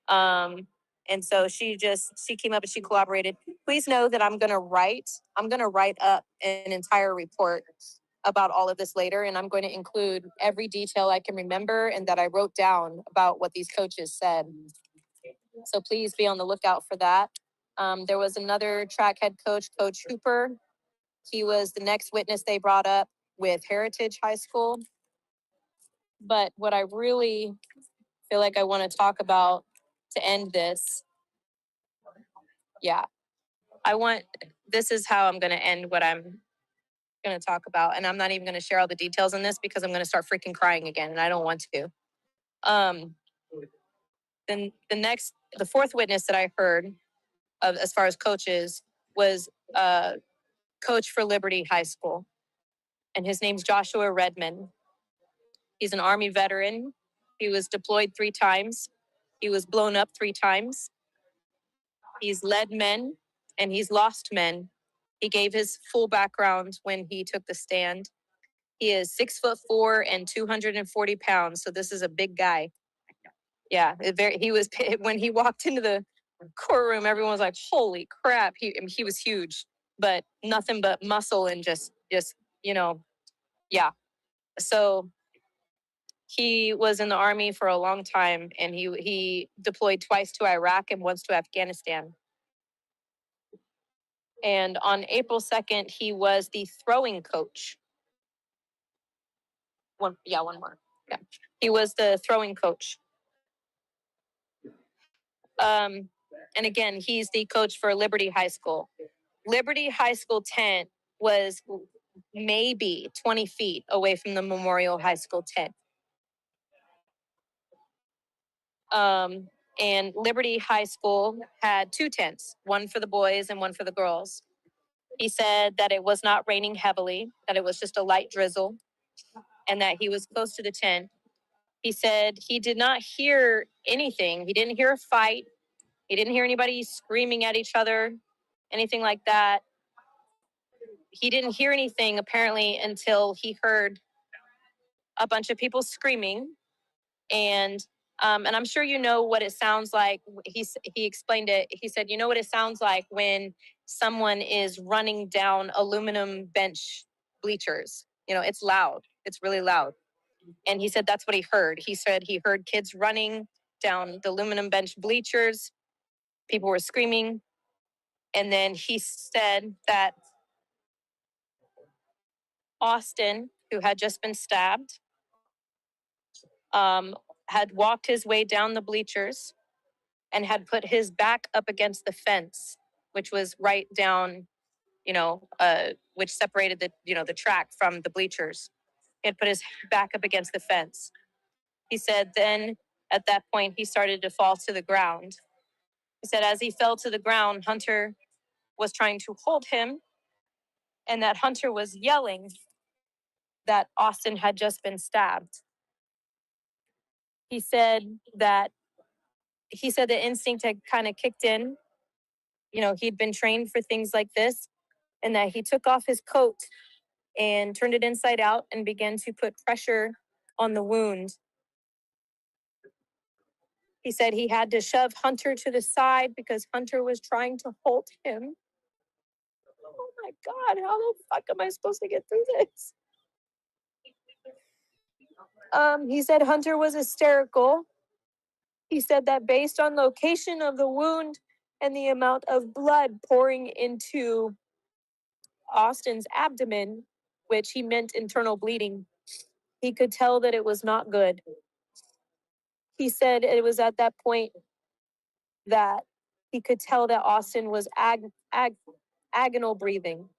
And so she came up and she collaborated. Please know that I'm gonna write up an entire report about all of this later, and I'm going to include every detail I can remember and that I wrote down about what these coaches said. So please be on the lookout for that. There was another track head coach, Coach Hooper. He was the next witness they brought up with Heritage High School. But what I really feel like I want to talk about to end this, this is how I'm going to end what I'm going to talk about. And I'm not even going to share all the details on this because I'm going to start freaking crying again, and I don't want to. Then the fourth witness that I heard of as far as coaches was coach for Liberty High School, and his name's Joshua Redman. He's an Army veteran. He was deployed 3 times. He was blown up 3 times. He's led men and he's lost men. He gave his full background when he took the stand. He is 6'4" and 240 pounds. So this is a big guy. Yeah, he was, when he walked into the courtroom, everyone was like, holy crap. He was huge, but nothing but muscle and just, yeah. So he was in the Army for a long time, and he deployed twice to Iraq and once to Afghanistan. And on April 2nd, he was the throwing coach. One more. Yeah. He was the throwing coach. And again, he's the coach for Liberty High School. Liberty High School tent was maybe 20 feet away from the Memorial High School tent. And Liberty High School had 2 tents, one for the boys and one for the girls. He said that it was not raining heavily, that it was just a light drizzle, and that he was close to the tent. He said he did not hear anything. He didn't hear a fight. He didn't hear anybody screaming at each other, anything like that. he didn't hear anything apparently until he heard a bunch of people screaming, and I'm sure you know what it sounds like. He explained it. He said, "You know what it sounds like when someone is running down aluminum bench bleachers. You know, it's loud. It's really loud." And he said that's what he heard. He said he heard kids running down the aluminum bench bleachers. People were screaming, and then he said that Austin, who had just been stabbed, had walked his way down the bleachers and had put his back up against the fence, which was right down, which separated the track from the bleachers. He had put his back up against the fence. He said then at that point, he started to fall to the ground. He said as he fell to the ground, Hunter was trying to hold him, and that Hunter was yelling that Austin had just been stabbed. He said that the instinct had kind of kicked in. You know, he'd been trained for things like this, and that he took off his coat and turned it inside out and began to put pressure on the wound. He said he had to shove Hunter to the side because Hunter was trying to hold him. Oh my God, how the fuck am I supposed to get through this? He said Hunter was hysterical. He said that based on location of the wound and the amount of blood pouring into Austin's abdomen, which he meant internal bleeding, he could tell that it was not good. He said it was at that point that he could tell that Austin was agonal breathing,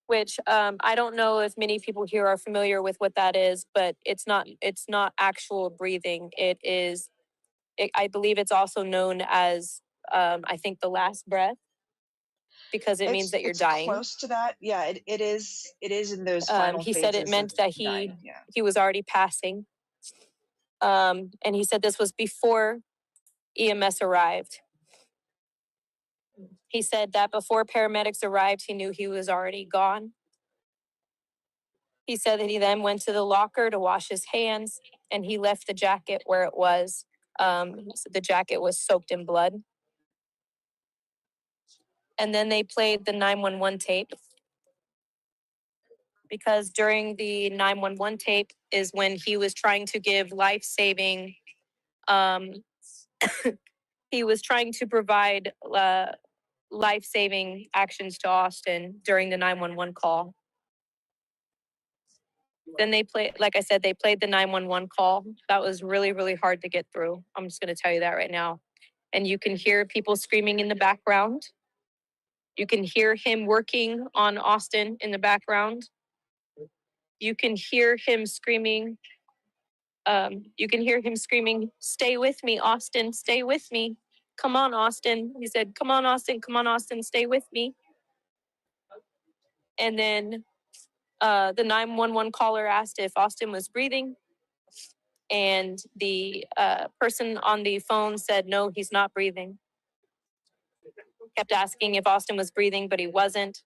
which I don't know if many people here are familiar with what that is, but it's not actual breathing. I believe it's also known as, I think, the last breath, because it means that you're It's dying. close to that. Yeah, it is in those final He said it phases meant of that dying. Yeah. he was already passing. And he said this was before EMS arrived. He said that before paramedics arrived, he knew he was already gone. He said that he then went to the locker to wash his hands, and he left the jacket where it was. The jacket was soaked in blood. And then they played the 911 tape, because during the 911 tape is when he was trying to give life-saving, he was trying to provide life-saving actions to Austin during the 911 call. Then they like I said, they played the 911 call. That was really, really hard to get through. I'm just going to tell you that right now. And you can hear people screaming in the background. You can hear him working on Austin in the background. You can hear him screaming. "Stay with me, Austin, stay with me. Come on, Austin." He said, come on, Austin, stay with me." And then the 911 caller asked if Austin was breathing. And the person on the phone said, "No, he's not breathing." Kept asking if Austin was breathing, but he wasn't.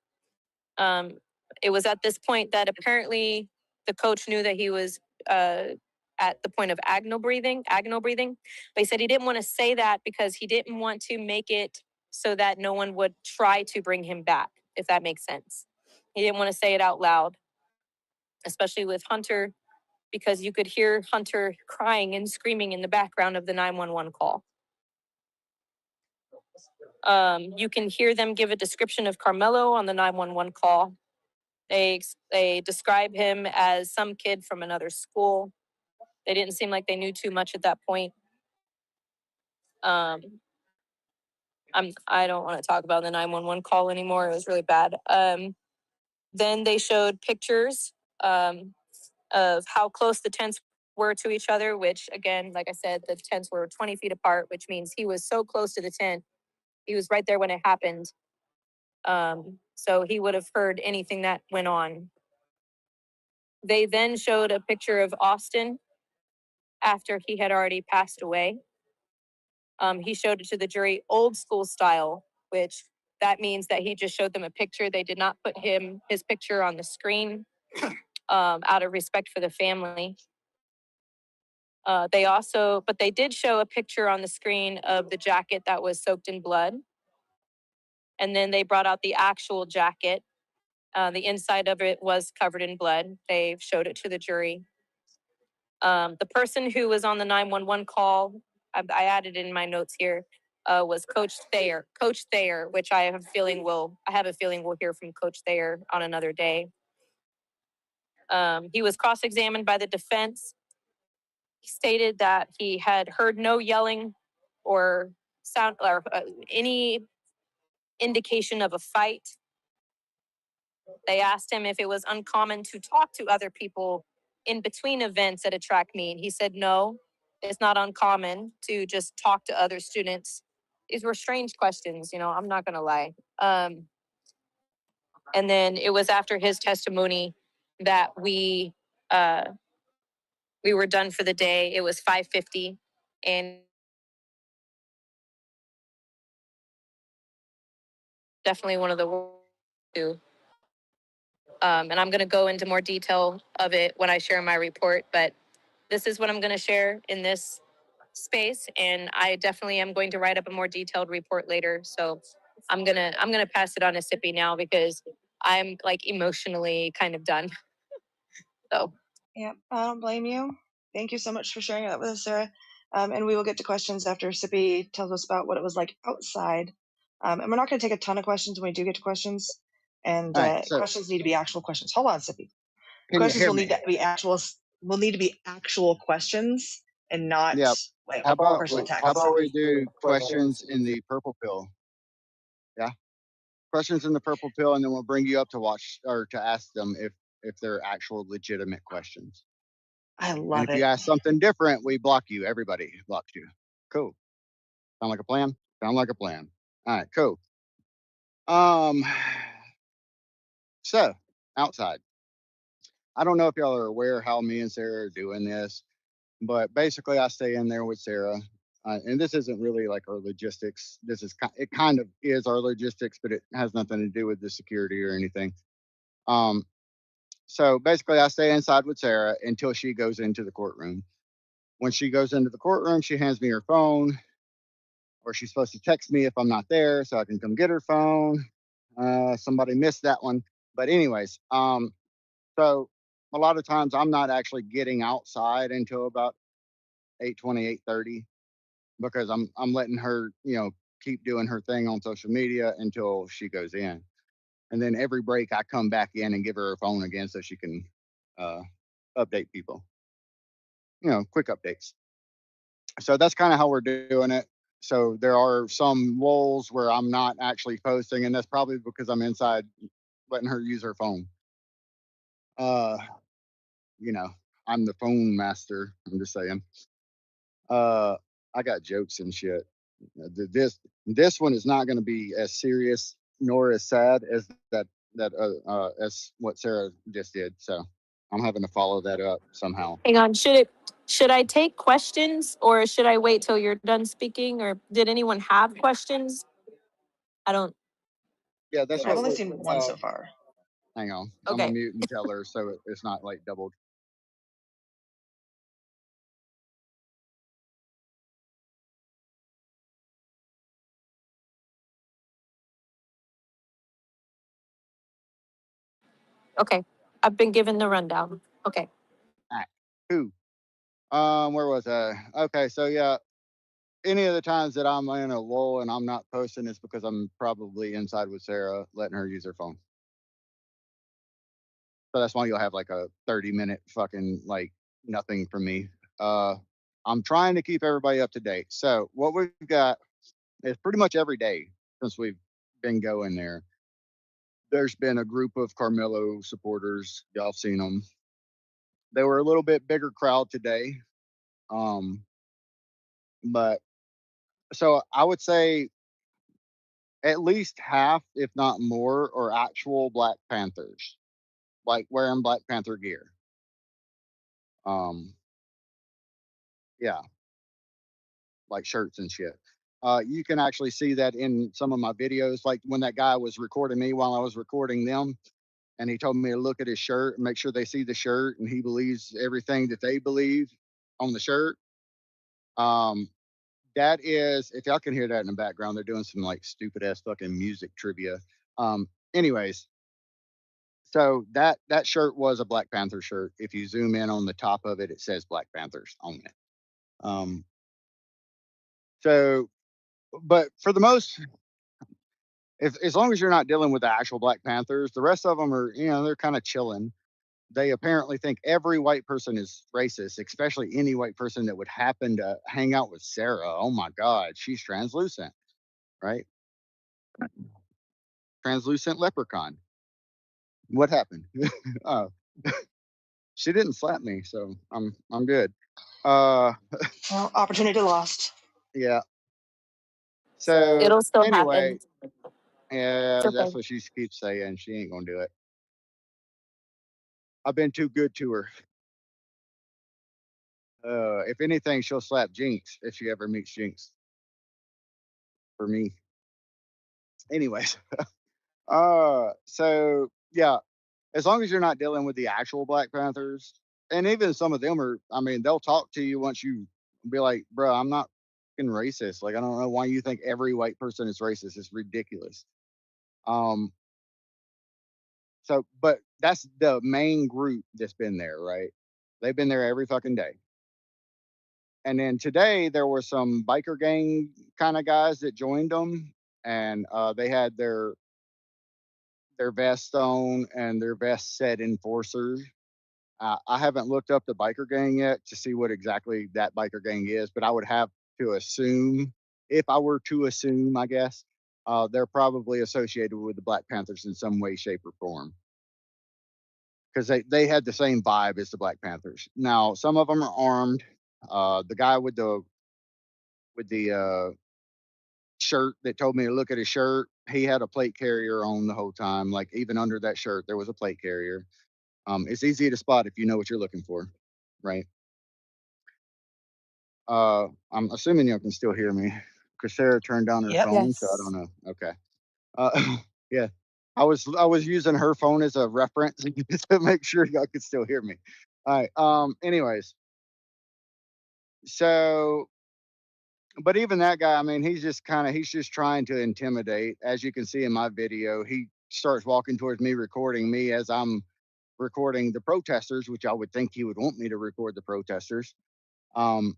It was at this point that apparently the coach knew that he was at the point of agonal breathing. But he said he didn't want to say that because he didn't want to make it so that no one would try to bring him back, if that makes sense. He didn't want to say it out loud, especially with Hunter, because you could hear Hunter crying and screaming in the background of the 911 call. You can hear them give a description of Karmelo on the 911 call. They describe him as some kid from another school. They didn't seem like they knew too much at that point. I don't want to talk about the 911 call anymore. It was really bad. Then they showed pictures of how close the tents were to each other, which again, like I said, the tents were 20 feet apart, which means he was so close to the tent. He was right there when it happened. So he would have heard anything that went on. They then showed a picture of Austin after he had already passed away. He showed it to the jury old school style, which that means that he just showed them a picture. They did not put his picture on the screen out of respect for the family. But they did show a picture on the screen of the jacket that was soaked in blood. And then they brought out the actual jacket. The inside of it was covered in blood. They showed it to the jury. The person who was on the 911 call, I added in my notes here, was Coach Thayer. Coach Thayer, which I have a feeling we'll hear from Coach Thayer on another day. He was cross-examined by the defense. He stated that he had heard no yelling or sound or any indication of a fight. They asked him if it was uncommon to talk to other people in between events at a track meet. He said, no, it's not uncommon to just talk to other students. These were strange questions, I'm not going to lie. And then it was after his testimony that we were done for the day. It was 5:50, and definitely one of the worst too. And I'm going to go into more detail of it when I share my report, but this is what I'm going to share in this space, and I definitely am going to write up a more detailed report later. So I'm gonna pass it on to Sippy now because I'm like emotionally kind of done. So Yep, I don't blame you. Thank you so much for sharing that with us, Sarah. And we will get to questions after Sippy tells us about what it was like outside. And we're not going to take a ton of questions when we do get to questions. And All right. So questions need to be actual questions. Hold on, Sippy. can you Questions hear will me? need to be actual. Will need to be actual questions and not Yeah. like How about personal attacks. how about we do questions in the purple pill? Yeah. Questions in the purple pill, and then we'll bring you up to watch or to ask them if they're actual legitimate questions. I And love if you it. ask something different, we block you. Everybody blocks you. Cool. Sound like a plan? Sound like a plan. All right, cool. Um, so outside. I don't know if y'all are aware how me and Sarah are doing this, but basically I stay in there with Sarah. And this isn't really like our logistics. It kind of is our logistics, but it has nothing to do with the security or anything. Um, so basically I stay inside with Sarah until she goes into the courtroom. When she goes into the courtroom, she hands me her phone, or she's supposed to text me if I'm not there so I can come get her phone. Somebody missed that one. But anyways, so a lot of times I'm not actually getting outside until about 8:20, 8:30 because I'm letting her, keep doing her thing on social media until she goes in. And then every break I come back in and give her her phone again so she can uh, update people, quick updates. So that's kind of how we're doing it. So there are some lulls where I'm not actually posting, and that's probably because I'm inside letting her use her phone. Uh, you know, I'm the phone master. I'm just saying. Uh, I got jokes and shit. This one is not going to be as serious nor as sad as as what Sarah just did. So I'm having to follow that up somehow. hang on, should I take questions or should I wait till you're done speaking? Or did anyone have questions? I don't. Yeah, that's I've what only we're. seen one so far. Hang on, I'm gonna Okay. mute and tell her so it's not like doubled. Okay. I've been given the rundown. Okay. All right, who? Where was I? Okay, so yeah, any of the times that I'm in a lull and I'm not posting is because I'm probably inside with Sarah, letting her use her phone. So that's why you'll have like a 30-minute fucking like nothing from me. Uh, I'm trying to keep everybody up to date. So what we've got is pretty much every day since we've been going there. There's been a group of Carmelo supporters. Y'all have seen them. They were a little bit bigger crowd today. Um, but so I would say at least half, if not more, are actual Black Panthers, like wearing Black Panther gear. Um, yeah, like shirts and shit. You can actually see that in some of my videos, like when that guy was recording me while I was recording them, and he told me to look at his shirt and make sure they see the shirt, and he believes everything that they believe on the shirt. Um, that is, if y'all can hear that in the background, they're doing some like stupid ass fucking music trivia. Anyways, so that shirt was a Black Panther shirt. If you zoom in on the top of it, it says Black Panthers on it. Um, so, but for the most, if as long as you're not dealing with the actual Black Panthers, the rest of them are, they're kind of chilling. They apparently think every white person is racist, especially any white person that would happen to hang out with Sarah. Oh my God, she's translucent, right? Translucent leprechaun. What happened? Oh, she didn't slap me, so I'm good. Uh, Well, opportunity lost. yeah. So It'll still anyway, happen. yeah, It's that's okay. what she keeps saying. She ain't gonna do it. I've been too good to her. If anything, she'll slap Jinx if she ever meets Jinx for me. Anyways, so yeah, as long as you're not dealing with the actual Black Panthers, and even some of them are, I mean, they'll talk to you once you be like, bro, I'm not fucking racist. Like, I don't know why you think every white person is racist. It's ridiculous. Um, so, but that's the main group that's been there, right? They've been there every fucking day. And then today there were some biker gang kind of guys that joined them, and they had their vest on and their vest said enforcers. I haven't looked up the biker gang yet to see what exactly that biker gang is, but I would have to assume, if I were to assume, I guess, they're probably associated with the Black Panthers in some way, shape, or form, because they had the same vibe as the Black Panthers. Now, some of them are armed. The guy with the shirt that told me to look at his shirt, he had a plate carrier on the whole time. Like even under that shirt, there was a plate carrier. It's easy to spot if you know what you're looking for, right? I'm assuming you can still hear me. Because Sarah turned down her Yep. phone, so I don't Yes. know. Okay. Yeah. I was using her phone as a reference to make sure y'all could still hear me. All right. Anyways, so but even that guy, I mean, he's just trying to intimidate. As you can see in my video, he starts walking towards me, recording me as I'm recording the protesters, which I would think he would want me to record the protesters. Um,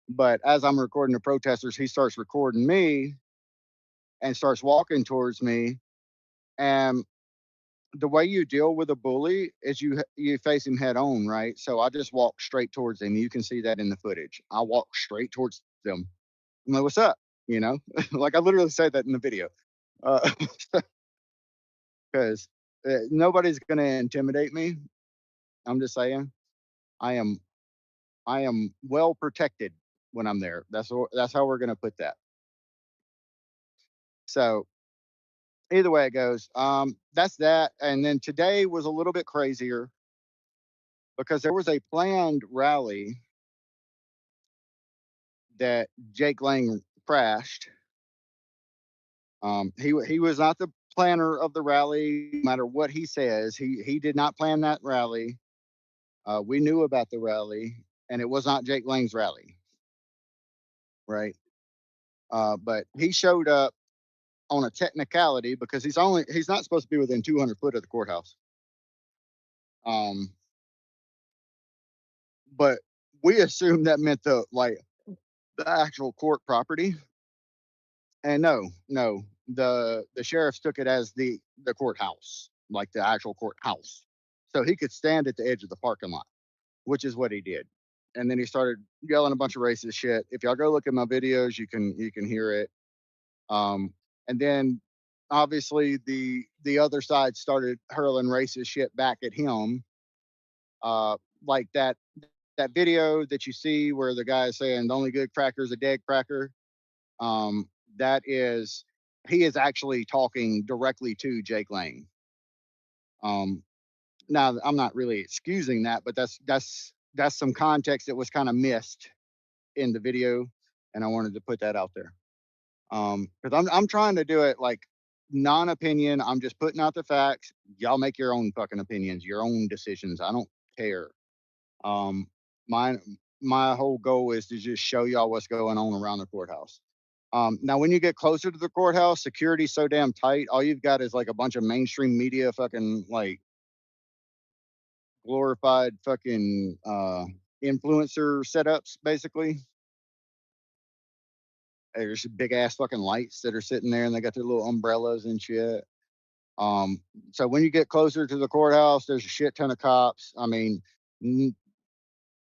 but as I'm recording the protesters, he starts recording me and starts walking towards me. And the way you deal with a bully is you face him head on, right? So I just walk straight towards him. You can see that in the footage. I walk straight towards them. I'm like, "What's up?" You know, like I literally said that in the video, because nobody's gonna intimidate me. I'm just saying, I am I am well protected when I'm there. That's how we're gonna put that. So either way it goes, that's that. And then today was a little bit crazier because there was a planned rally that Jake Lang crashed. He was not the planner of the rally. No matter what he says, he did not plan that rally. We knew about the rally, and it was not Jake Lang's rally, right? But he showed up on a technicality because he's not supposed to be within 200 foot of the courthouse. Um, but we assumed that meant the actual court property. And no, the sheriffs took it as the courthouse, like the actual courthouse. So he could stand at the edge of the parking lot, which is what he did. And then he started yelling a bunch of racist shit. If y'all go look at my videos, you can hear it. Um, and then obviously the other side started hurling racist shit back at him. Like that video that you see where the guy is saying the only good cracker is a dead cracker. Um, that is he is actually talking directly to Jake Lang. Um, Now I'm not really excusing that, but that's some context that was kind of missed in the video, and I wanted to put that out there. Because I'm trying to do it like non-opinion. I'm just putting out the facts. Y'all make your own fucking opinions, your own decisions. I don't care. Um, my my whole goal is to just show y'all what's going on around the courthouse. Now, when you get closer to the courthouse, security's so damn tight. All you've got is like a bunch of mainstream media, fucking like glorified fucking influencer setups, basically. There's big ass fucking lights that are sitting there, and they got their little umbrellas and shit. Um, so when you get closer to the courthouse, there's a shit ton of cops. I mean,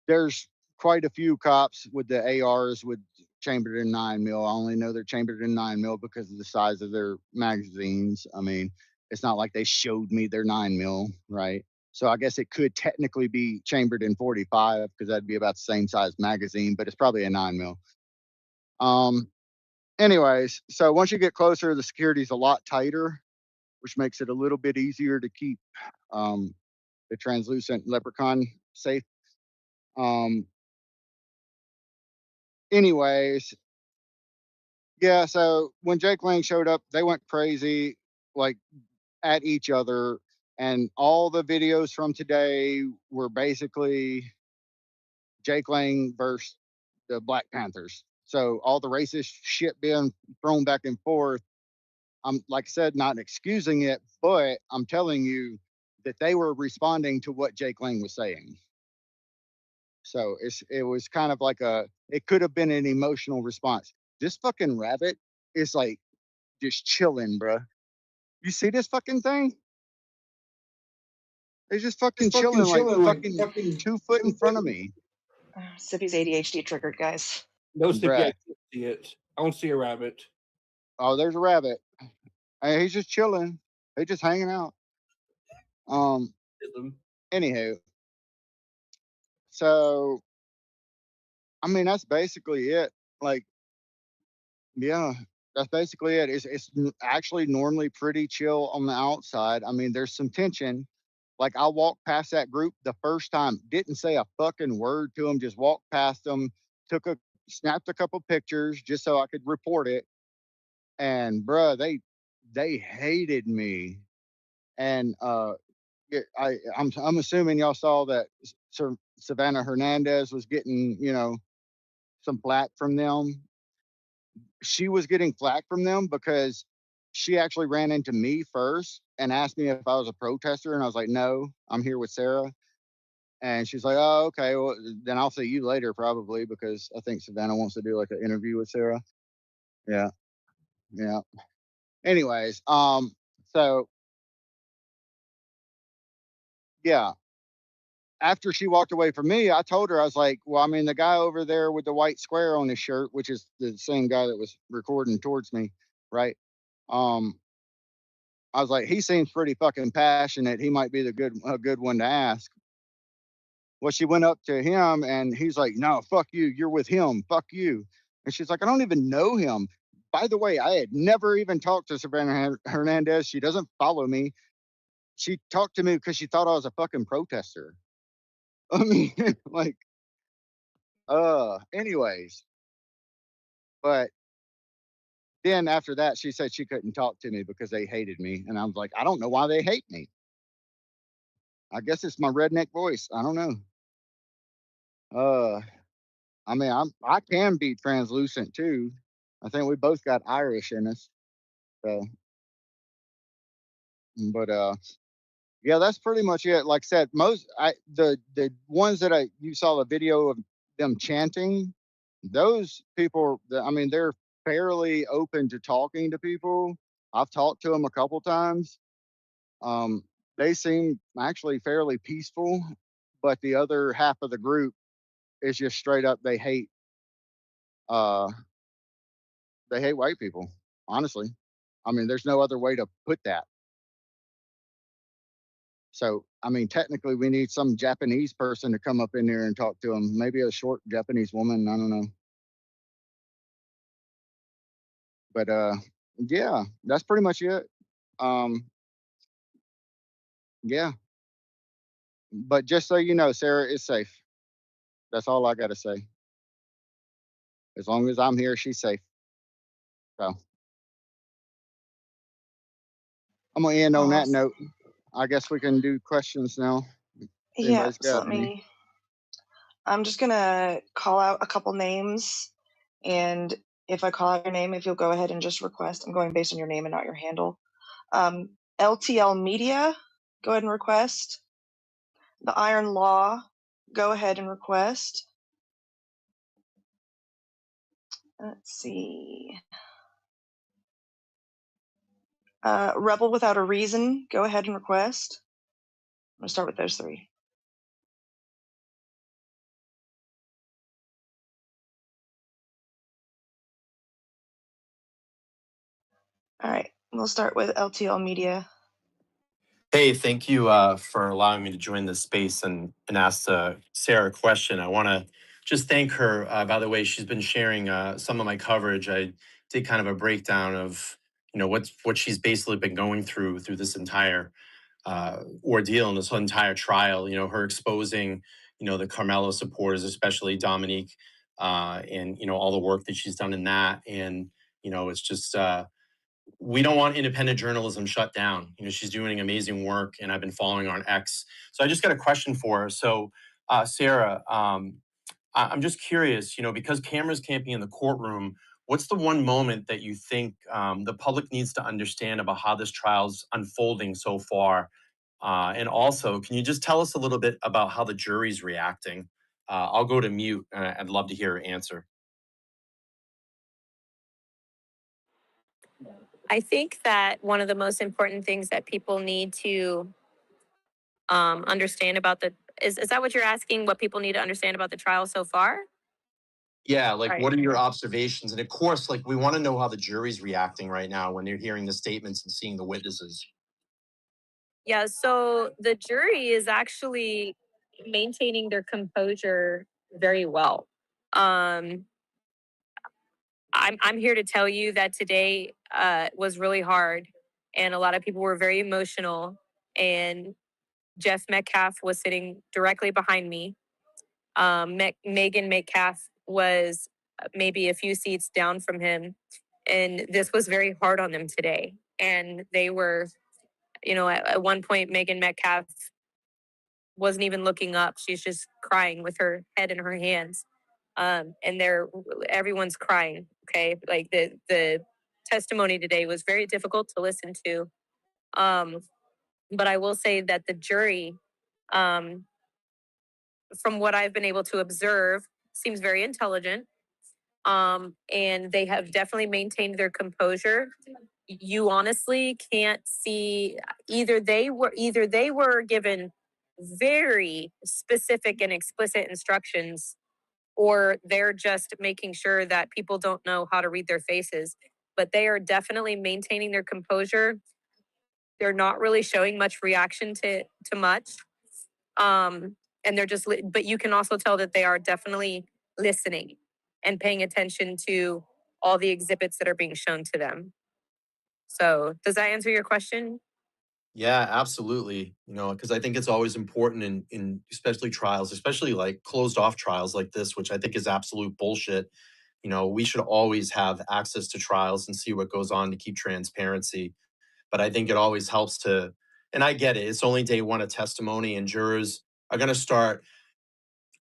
there's quite a few cops with the ARs with chambered in 9 mil. I only know they're chambered in 9 mil because of the size of their magazines. I mean, it's not like they showed me their 9 mil, right? So I guess it could technically be chambered in 45 because that'd be about the same size magazine, but it's probably a 9 mil. Um, anyways, so once you get closer, the security's a lot tighter, which makes it a little bit easier to keep um, the translucent leprechaun safe. Um, anyways, yeah, so when Jake Lang showed up, they went crazy, like at each other. And all the videos from today were basically Jake Lang versus the Black Panthers. So all the racist shit being thrown back and forth. I'm like I said, not excusing it, but I'm telling you that they were responding to what Jake Lang was saying. So it was kind of like it could have been an emotional response. This fucking rabbit is like just chilling, bruh. You see this fucking thing? It's just fucking chilling like fucking 2 foot in front of me. Sippy's ADHD triggered, guys. No, Sippy, I Bruh. can't see it. I don't see a rabbit. Oh, there's a rabbit. Hey, he's just chilling. He's just hanging out. Um, anywho, so I mean that's basically it. Like, yeah, that's basically it. Actually normally pretty chill on the outside. I mean, there's some tension. Like I walked past that group the first time, didn't say a fucking word to them, just walked past them, took a snapped a couple pictures just so I could report it. And bruh, they hated me. And I'm assuming y'all saw that Savannah Hernandez was getting, some flack from them. She was getting flack from them because she actually ran into me first and asked me if I was a protester. And I was like, no, I'm here with Sarah. And she's like, oh, okay. Well, then I'll see you later, probably, because I think Savannah wants to do like an interview with Sarah. Yeah. Yeah. Anyways, so yeah, after she walked away from me, I told her, I was like, well, I mean, the guy over there with the white square on his shirt, which is the same guy that was recording towards me, right? Um, I was like, he seems pretty fucking passionate. He might be a good one to ask. Well, she went up to him and he's like, no, fuck you. You're with him. Fuck you. And she's like, I don't even know him. By the way, I had never even talked to Savannah Hernandez. She doesn't follow me. She talked to me because she thought I was a fucking protester. I mean, like, anyways. But then after that, she said she couldn't talk to me because they hated me. And I was like, I don't know why they hate me. I guess it's my redneck voice. I don't know. Uh, I mean, I can be translucent too. I think we both got Irish in us. So, but yeah, that's pretty much it. Like I said, the ones that you saw the video of them chanting, those people. I mean, they're fairly open to talking to people. I've talked to them a couple times. Um, they seem actually fairly peaceful, but the other half of the group is just straight up uh they hate white people, honestly. I mean, there's no other way to put that. So, I mean, technically, we need some Japanese person to come up in there and talk to them. Maybe a short Japanese woman. I don't know. But yeah, that's pretty much it. Um, yeah. But just so you know, Sarah is safe. That's all I got to say. As long as I'm here, she's safe. So I'm gonna end on that Awesome. note. I guess we can do questions now. If Yeah, anybody's so got any. I'm just gonna call out a couple names, and if I call out your name, if you'll go ahead and just request, I'm going based on your name and not your handle. LTL Media, go ahead and request. The Iron Law, go ahead and request. Let's see. Rebel Without a Reason, go ahead and request. I'm gonna start with those three. All right, we'll start with LTL Media. Hey, thank you for allowing me to join this space and ask Sarah a question. I want to just thank her. By the way, she's been sharing some of my coverage. I did kind of a breakdown of what she's basically been going through this entire ordeal and this whole entire trial. Her exposing the Carmelo supporters, especially Dominique, and all the work that she's done in that. And it's just. We don't want independent journalism shut down. She's doing amazing work, and I've been following her on X. So I just got a question for her. So, Sarah, I'm just curious. Because cameras can't be in the courtroom, what's the one moment that you think the public needs to understand about how this trial's unfolding so far? And also, can you just tell us a little bit about how the jury's reacting? I'll go to mute. I'd love to hear her answer. I think that one of the most important things that people need to understand about the is that what you're asking? What people need to understand about the trial so far? Yeah, like Right. what are your observations? And of course, like we want to know how the jury's reacting right now when they're hearing the statements and seeing the witnesses. Yeah. So the jury is actually maintaining their composure very well. Um, I'm here to tell you that today was really hard, and a lot of people were very emotional. And Jeff Metcalf was sitting directly behind me. Megan Metcalf was maybe a few seats down from him, and this was very hard on them today. And they were, at one point, Megan Metcalf wasn't even looking up; she's just crying with her head in her hands. And everyone's crying. Okay, like the testimony today was very difficult to listen to. Um, but I will say that the jury, um, from what I've been able to observe, seems very intelligent. And they have definitely maintained their composure. You honestly can't see either they were given very specific and explicit instructions, or they're just making sure that people don't know how to read their faces. But they are definitely maintaining their composure. They're not really showing much reaction to much. And but you can also tell that they are definitely listening and paying attention to all the exhibits that are being shown to them. So, does that answer your question? Yeah, absolutely. Because I think it's always important in especially trials, especially like closed off trials like this, which I think is absolute bullshit. We should always have access to trials and see what goes on to keep transparency. But I think it always helps to, and I get it, it's only day one of testimony, and jurors are going to start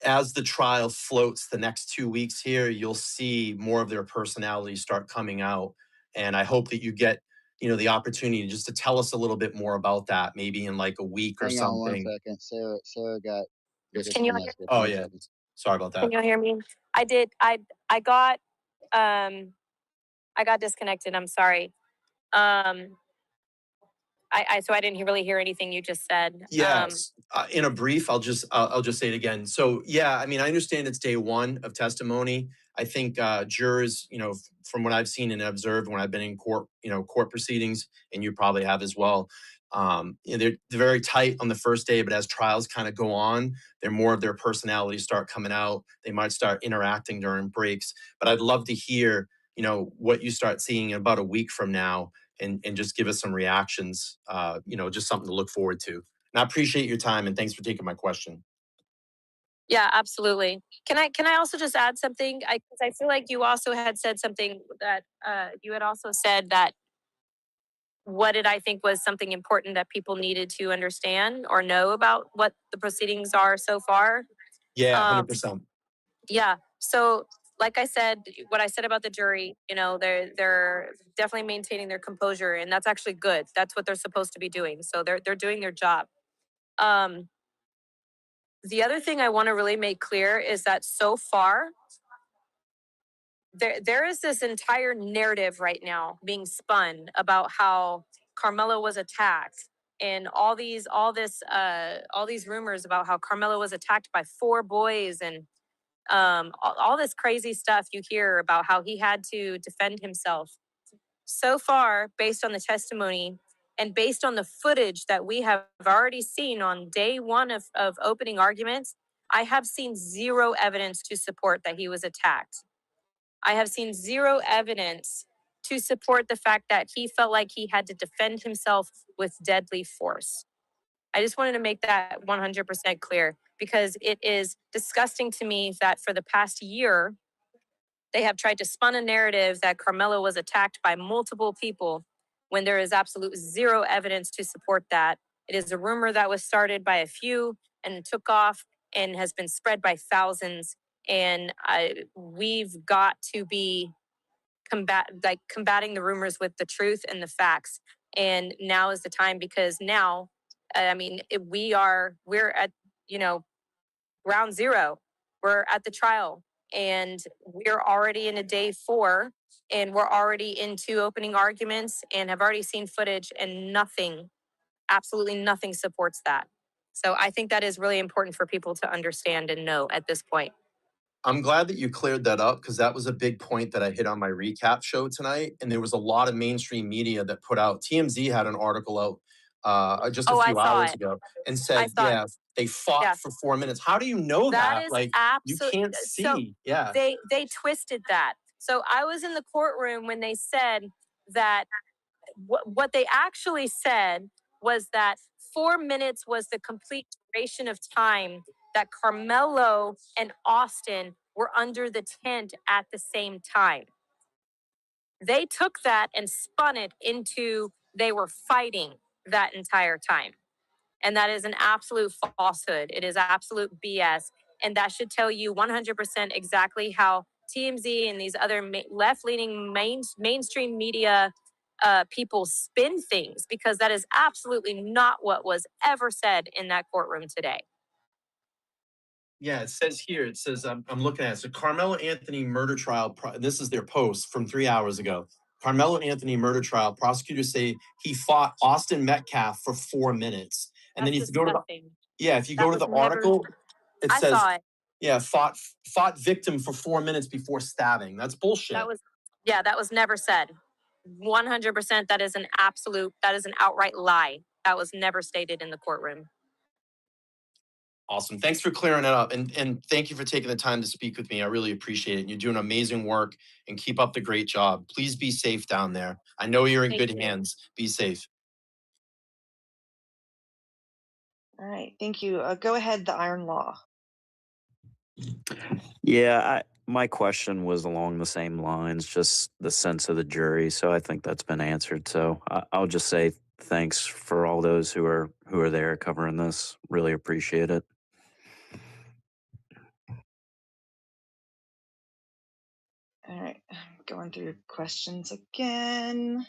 as the trial floats the next 2 weeks here. You'll see more of their personalities start coming out. And I hope that you get, the opportunity just to tell us a little bit more about that, maybe in like a week or Hang on one something. second. Sarah got Can you hear, disconnected. Oh, One yeah. second. Sorry about can that. you hear me? I did. I got um I got disconnected. I'm sorry. Um so I didn't really hear anything you just said. Yes. In a brief, I'll just say it again. So yeah, I mean, I understand it's day one of testimony. I think jurors, from what I've seen and observed when I've been in court, court proceedings, and you probably have as well. They're very tight on the first day, but as trials kind of go on, they're more of their personalities start coming out. They might start interacting during breaks. But I'd love to hear, what you start seeing in about a week from now, and just give us some reactions, just something to look forward to. And I appreciate your time, and thanks for taking my question. Yeah, absolutely. Can I also just add something? 'Cause I feel like you also had said something that you had also said that what did I think was something important that people needed to understand or know about what the proceedings are so far. Yeah, Um, 100%. yeah. So, like I said, what I said about the jury, they're definitely maintaining their composure, and that's actually good. That's what they're supposed to be doing. So they're doing their job. Um, the other thing I want to really make clear is that so far there is this entire narrative right now being spun about how Carmelo was attacked and all these rumors about how Carmelo was attacked by four boys and all this crazy stuff you hear about how he had to defend himself. So far, based on the testimony and based on the footage that we have already seen on day one of opening arguments, I have seen zero evidence to support that he was attacked. I have seen zero evidence to support the fact that he felt like he had to defend himself with deadly force. I just wanted to make that 100% clear because it is disgusting to me that for the past year, they have tried to spun a narrative that Carmelo was attacked by multiple people when there is absolute zero evidence to support that. It is a rumor that was started by a few and took off and has been spread by thousands. And we've got to be combating the rumors with the truth and the facts. And now is the time because now, we're at ground zero. We're at the trial, and we're already in a day 4, and we're already into opening arguments, and have already seen footage, and nothing, absolutely nothing, supports that. So I think that is really important for people to understand and know at this point. I'm glad that you cleared that up because that was a big point that I hit on my recap show tonight. And there was a lot of mainstream media that put out. TMZ had an article out just a Oh, I few saw hours it. ago and I said, saw it. yeah, they fought Yeah. for 4 minutes. How do you know That that? is Like, you absolute. can't So see. Yeah. they twisted that. So I was in the courtroom when they said that what they actually said was that 4 minutes was the complete duration of time that Carmelo and Austin were under the tent at the same time. They took that and spun it into they were fighting that entire time. And that is an absolute falsehood. It is absolute BS. And that should tell you 100% exactly how TMZ and these other left leaning mainstream media people spin things, because that is absolutely not what was ever said in that courtroom today. Yeah, it says here, I'm looking at it. So Carmelo Anthony murder trial, this is their post from 3 hours ago. Carmelo Anthony murder trial, prosecutors say he fought Austin Metcalf for 4 minutes. And then That's if you go to disgusting. if you That go to was the never, article, it I says, saw it. yeah, fought victim for 4 minutes before stabbing. That's bullshit. That was never said. 100%. That is an outright lie. That was never stated in the courtroom. Awesome. Thanks for clearing it up. And thank you for taking the time to speak with me. I really appreciate it. You're doing amazing work and keep up the great job. Please be safe down there. I know you're in good hands. Be safe. All right, thank you. Go ahead, the Iron Law. Yeah, my question was along the same lines, just the sense of the jury. So I think that's been answered. So I'll just say thanks for all those who are there covering this. Really appreciate it. All right, going through questions again.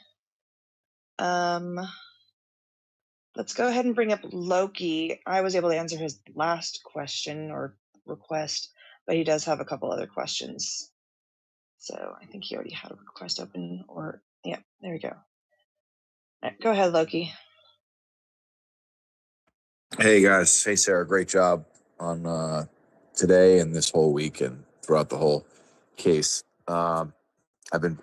Let's go ahead and bring up Loki. I was able to answer his last question or request, but he does have a couple other questions. So I think he already had a request open, or yeah, there we go. All right, go ahead, Loki. Hey guys, hey Sarah, great job on today and this whole week and throughout the whole case. I've been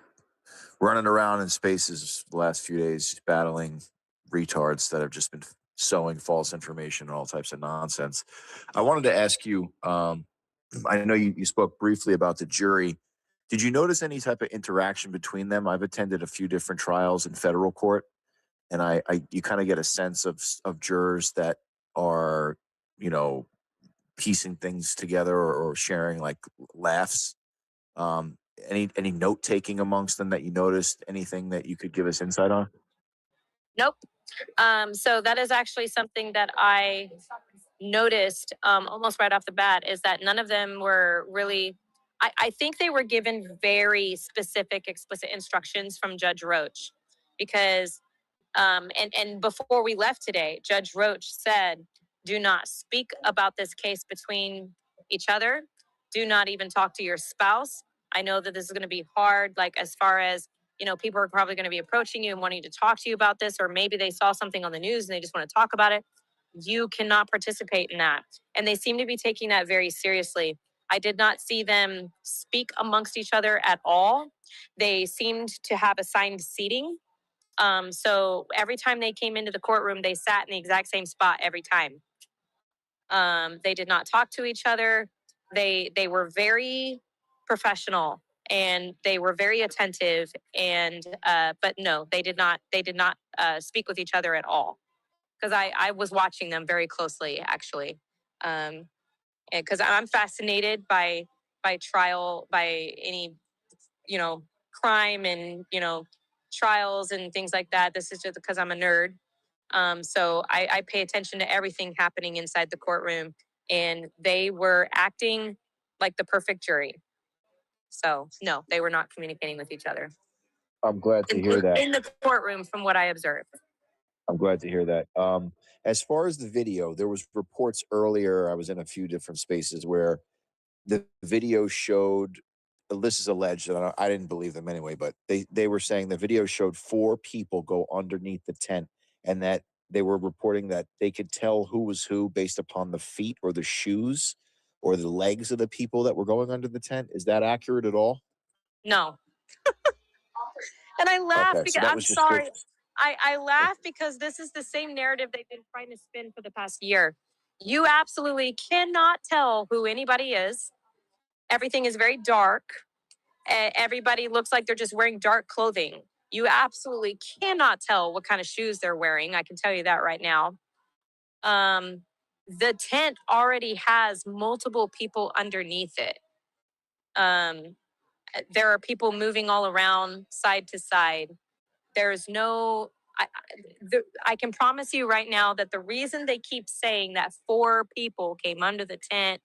running around in spaces the last few days battling retards that have just been sowing false information and all types of nonsense. I wanted to ask you, I know you spoke briefly about the jury. Did you notice any type of interaction between them? I've attended a few different trials in federal court, and you kind of get a sense of jurors that are, you know, piecing things together or sharing like laughs? Any note taking amongst them that you noticed? Anything that you could give us insight on? Nope. So that is actually something that I noticed almost right off the bat, is that none of them were really. I think they were given very specific, explicit instructions from Judge Roach, because and before we left today, Judge Roach said, "Do not speak about this case between each other. Do not even talk to your spouse. I know that this is going to be hard, like as far as, people are probably going to be approaching you and wanting to talk to you about this, or maybe they saw something on the news and they just want to talk about it. You cannot participate in that." And they seem to be taking that very seriously. I did not see them speak amongst each other at all. They seemed to have assigned seating. So every time they came into the courtroom, they sat in the exact same spot every time. They did not talk to each other. They were very professional, and they were very attentive. And but no, they did not speak with each other at all, because I was watching them very closely, actually, because I'm fascinated by any, crime, and trials and things like that. This is just because I'm a nerd. So I pay attention to everything happening inside the courtroom, and they were acting like the perfect jury. So no, they were not communicating with each other I'm glad to hear that. in the courtroom, from what I observed. I'm glad to hear that. As far as the video, there was reports earlier. I was in a few different spaces where the video showed. This is alleged, and I didn't believe them anyway. But they were saying the video showed 4 people go underneath the tent, and that they were reporting that they could tell who was who based upon the feet or the shoes or the legs of the people that were going under the tent. Is that accurate at all? No. And I laugh Okay, so because that I'm was just good. sorry. I laugh because this is the same narrative they've been trying to spin for the past year. You absolutely cannot tell who anybody is. Everything is very dark. Everybody looks like they're just wearing dark clothing. You absolutely cannot tell what kind of shoes they're wearing. I can tell you that right now. The tent already has multiple people underneath it. There are people moving all around, side to side. There's no, I can promise you right now that the reason they keep saying that 4 people came under the tent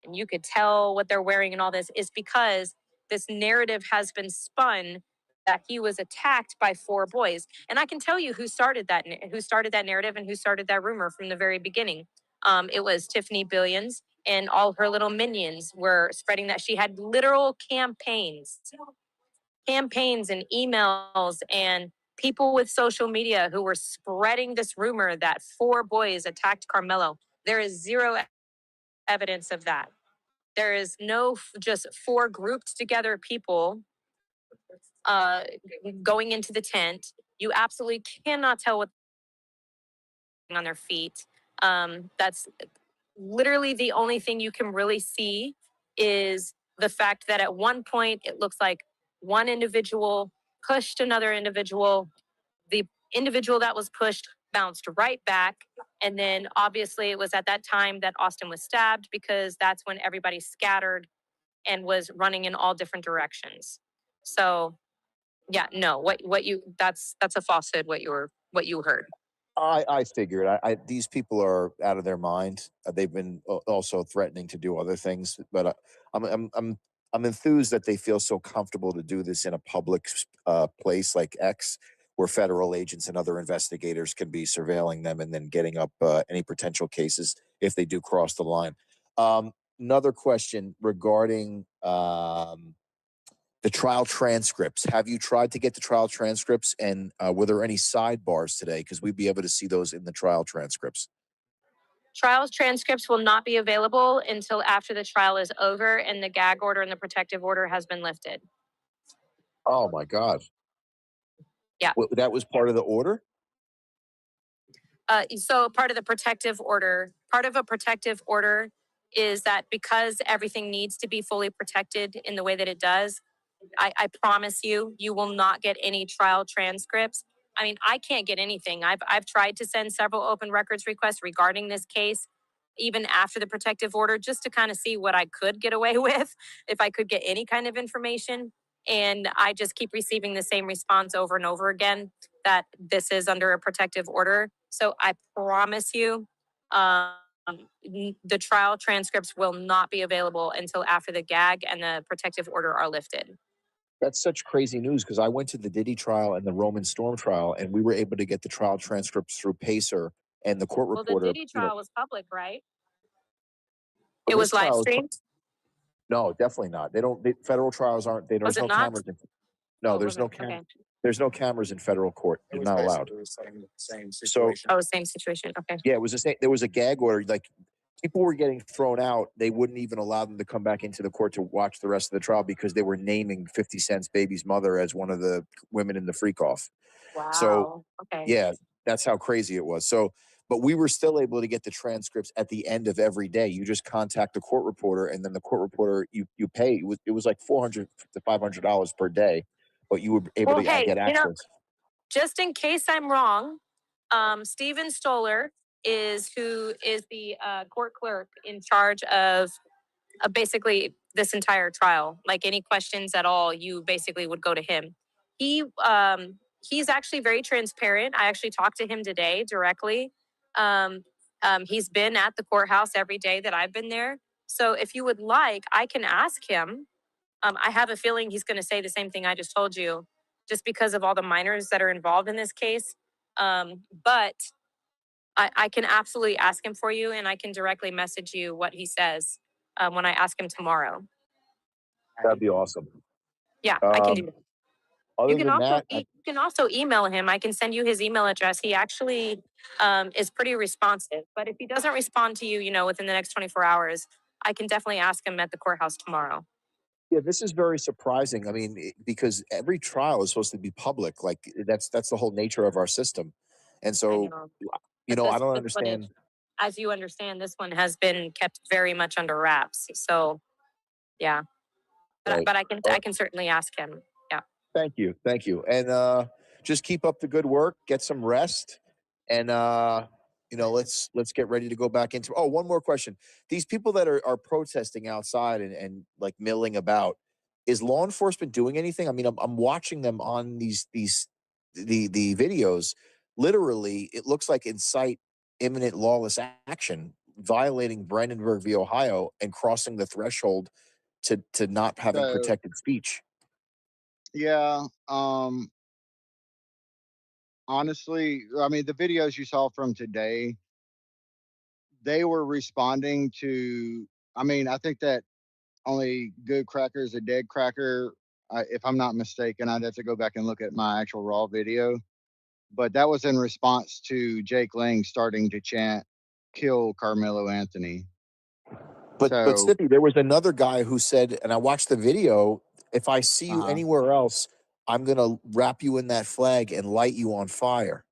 and you could tell what they're wearing and all this is because this narrative has been spun that he was attacked by 4 boys. And I can tell you who started that narrative and who started that rumor from the very beginning. It was Tiffany Billions, and all her little minions were spreading that. She had literal campaigns and emails and people with social media who were spreading this rumor that 4 boys attacked Karmelo. There is zero evidence of that. There is no just 4 grouped together people uh, going into the tent. You absolutely cannot tell what's on their feet. That's literally the only thing you can really see is the fact that at one point it looks like one individual pushed another individual. The individual that was pushed bounced right back. And then obviously it was at that time that Austin was stabbed, because that's when everybody scattered and was running in all different directions. So yeah, no, what you that's a falsehood, what you heard. I figured. These people are out of their mind. They've been also threatening to do other things, but I'm enthused that they feel so comfortable to do this in a public place like X, where federal agents and other investigators can be surveilling them and then getting up any potential cases if they do cross the line. Another question regarding the trial transcripts. Have you tried to get the trial transcripts? And were there any sidebars today? Because we'd be able to see those in the trial transcripts. Trials transcripts will not be available until after the trial is over and the gag order and the protective order has been lifted. Oh my God. Yeah. That was part of the order? So part of a protective order is that because everything needs to be fully protected in the way that it does, I promise you, you will not get any trial transcripts. I mean, I can't get anything. I've tried to send several open records requests regarding this case. even after the protective order, just to kind of see what I could get away with, if I could get any kind of information. And I just keep receiving the same response over and over again that this is under a protective order. So I promise you, the trial transcripts will not be available until after the gag and the protective order are lifted. That's such crazy news because I went to the Diddy trial and the Roman Storm trial, and we were able to get the trial transcripts through Pacer and the court Well, the reporter. Diddy trial was public, right? Well, It this was live trial is streamed. no, definitely not. They don't. Federal trials aren't. Was There's it no not? cameras. No, Oh, it there's no wasn't. Okay. There's no cameras in federal court. You're not allowed. So Oh, same situation. Okay. yeah, it was the same. There was a gag order. Like people were getting thrown out. They wouldn't even allow them to come back into the court to watch the rest of the trial because they were naming 50 Cent's baby's mother as one of the women in the freak off. So Wow. Okay. yeah, that's how crazy it was. So, but we were still able to get the transcripts at the end of every day. You just contact the court reporter, and then the court reporter you pay. It was like $400 to $500 per day, but you were able Well, to hey, get access. just in case I'm wrong, Steven Stoller is who is the court clerk in charge of basically this entire trial. Like any questions at all, you basically would go to him. He's actually very transparent. I actually talked to him today directly. He's been at the courthouse every day that I've been there. So if you would like, I can ask him. I have a feeling he's going to say the same thing I just told you, just because of all the minors that are involved in this case. But I can absolutely ask him for you, and I can directly message you what he says when I ask him tomorrow. That'd be awesome. Yeah, I can do that. Other than that, You can also email him. I can send you his email address. He actually is pretty responsive. But if he doesn't respond to you, within the next 24 hours, I can definitely ask him at the courthouse tomorrow. yeah, this is very surprising. I mean, because every trial is supposed to be public. Like that's the whole nature of our system. And I so, know. I don't This one is, understand. as you understand, this one has been kept very much under wraps. So yeah, Right. but I can certainly ask him. Yeah. Thank you, and just keep up the good work. Get some rest, and let's get ready to go back into. Oh, one more question: these people that are protesting outside and like milling about, is law enforcement doing anything? I mean, I'm watching them on the videos. Literally, it looks like incite imminent lawless action, violating Brandenburg v. Ohio and crossing the threshold to not having So protected speech. yeah, honestly, I mean, the videos you saw from today, they were responding to. I mean, I think that only good cracker is a dead cracker. If I'm not mistaken, I'd have to go back and look at my actual raw video. But that was in response to Jake Lang starting to chant, "Kill Carmelo Anthony." But So, Snippy, there was another guy who said, and I watched the video. If I see you uh anywhere else, I'm gonna wrap you in that flag and light you on fire.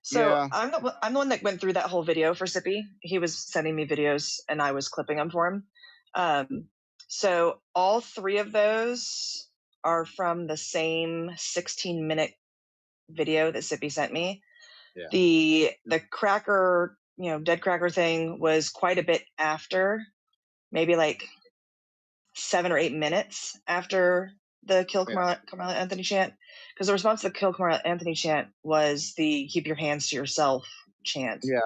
So yeah, I'm the one that went through that whole video for Sippy. He was sending me videos and I was clipping them for him. Um, so all three of those are from the same 16-minute video that Sippy sent me. yeah, The cracker, dead cracker thing was quite a bit after, maybe like 7 or 8 minutes after the Kill yeah, Carmelo Anthony chant, because the response to the Kill Carmelo Anthony chant was the "Keep your hands to yourself" chant, yeah,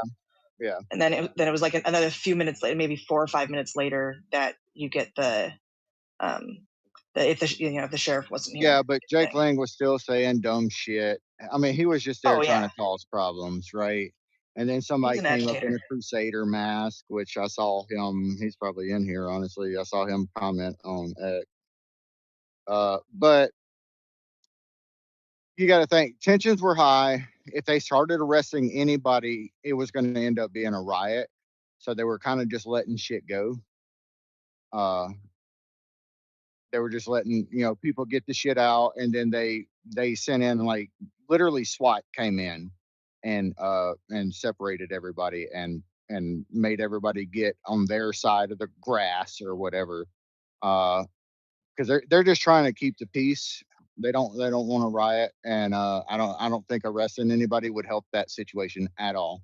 yeah. and then it was like another few minutes later, maybe 4 or 5 minutes later, that you get um if the sheriff wasn't Yeah, here but Jake thing. Lang was still saying dumb shit. I mean, he was just there Oh trying yeah, to cause problems, right? And then he's somebody an came up in agitator. a Crusader mask, which I saw him. He's probably in here, honestly. I saw him comment on X. But you got to think tensions were high. If they started arresting anybody, it was going to end up being a riot. So they were kind of just letting shit go. Uh, they were just letting people get the shit out, and then they sent in, like, literally SWAT came in and separated everybody and made everybody get on their side of the grass or whatever, because they're just trying to keep the peace. They don't want to riot, and I don't think arresting anybody would help that situation at all.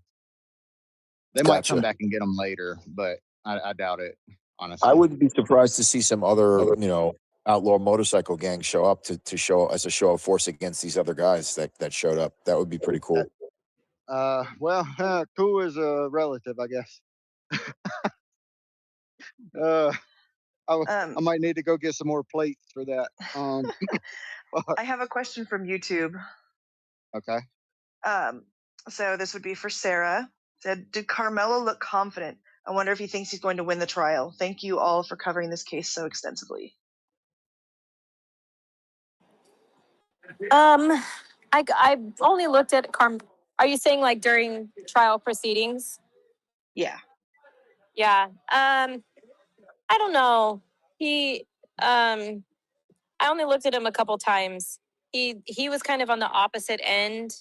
They might come Gotcha. back and get them later, but I doubt it, honestly. I wouldn't be surprised to see some other, outlaw motorcycle gangs show up to show as a show of force against these other guys that showed up. That would be pretty cool. Well, cool is a relative, I guess. Uh, I might need to go get some more plates for that. I have a question from YouTube. Okay. So this would be for Sarah. Said, did Karmelo look confident? I wonder if he thinks he's going to win the trial. Thank you all for covering this case so extensively. I only looked at Are you saying like during trial proceedings? Yeah. Yeah. I don't know. He I only looked at him a couple times. He was kind of on the opposite end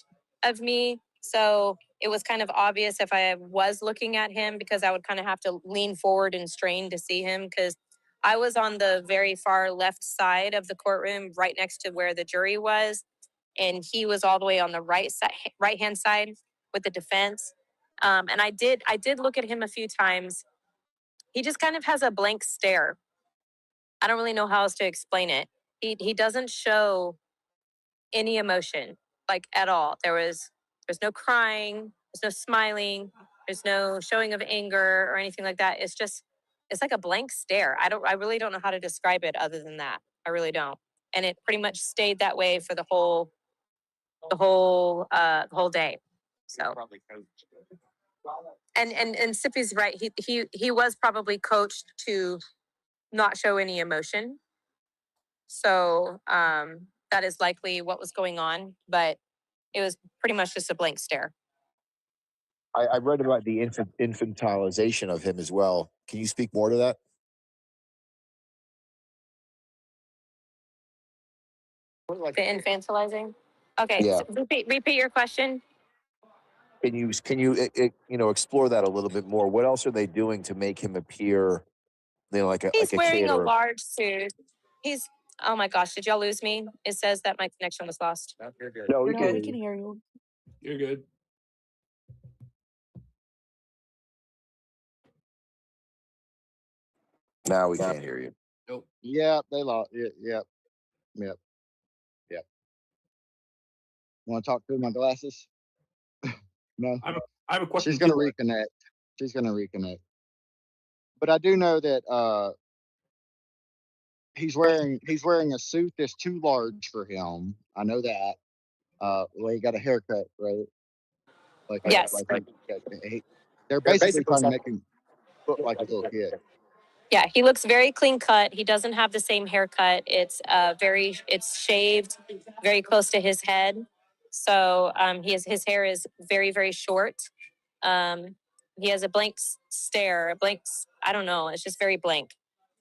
of me, so it was kind of obvious if I was looking at him because I would kind of have to lean forward and strain to see him because I was on the very far left side of the courtroom, right next to where the jury was, and he was all the way on the right hand side with the defense. And I did look at him a few times. He just kind of has a blank stare. I don't really know how else to explain it. He doesn't show any emotion, like at all. There's no crying, there's no smiling, there's no showing of anger or anything like that. It's like a blank stare. I really don't know how to describe it other than that. I really don't. And it pretty much stayed that way for the whole day. So and Sippy's right. He was probably coached to not show any emotion. So that is likely what was going on, but it was pretty much just a blank stare. I read about the infantilization of him as well. Can you speak more to that? The infantilizing. Okay, Yeah. so repeat your question. Can you explore that a little bit more? What else are they doing to make him appear, like He's a wearing kid a or? large suit. He's Oh my gosh, did y'all lose me? It says that my connection was lost. No, we You're can No, hear we good. can you. hear you. You're good. Now we can't hear you. Nope. Yeah, they lost. Yep. Want to talk through my glasses? No. I have a question. She's gonna too. reconnect. She's gonna reconnect. But I do know that he's wearing a suit that's too large for him. I know that. Well, he got a haircut, right? Yes. They're basically trying to make him look like a little kid. Yeah, he looks very clean cut. He doesn't have the same haircut. It's shaved very close to his head. So his hair is very, very short. He has a blank stare, I don't know, it's just very blank.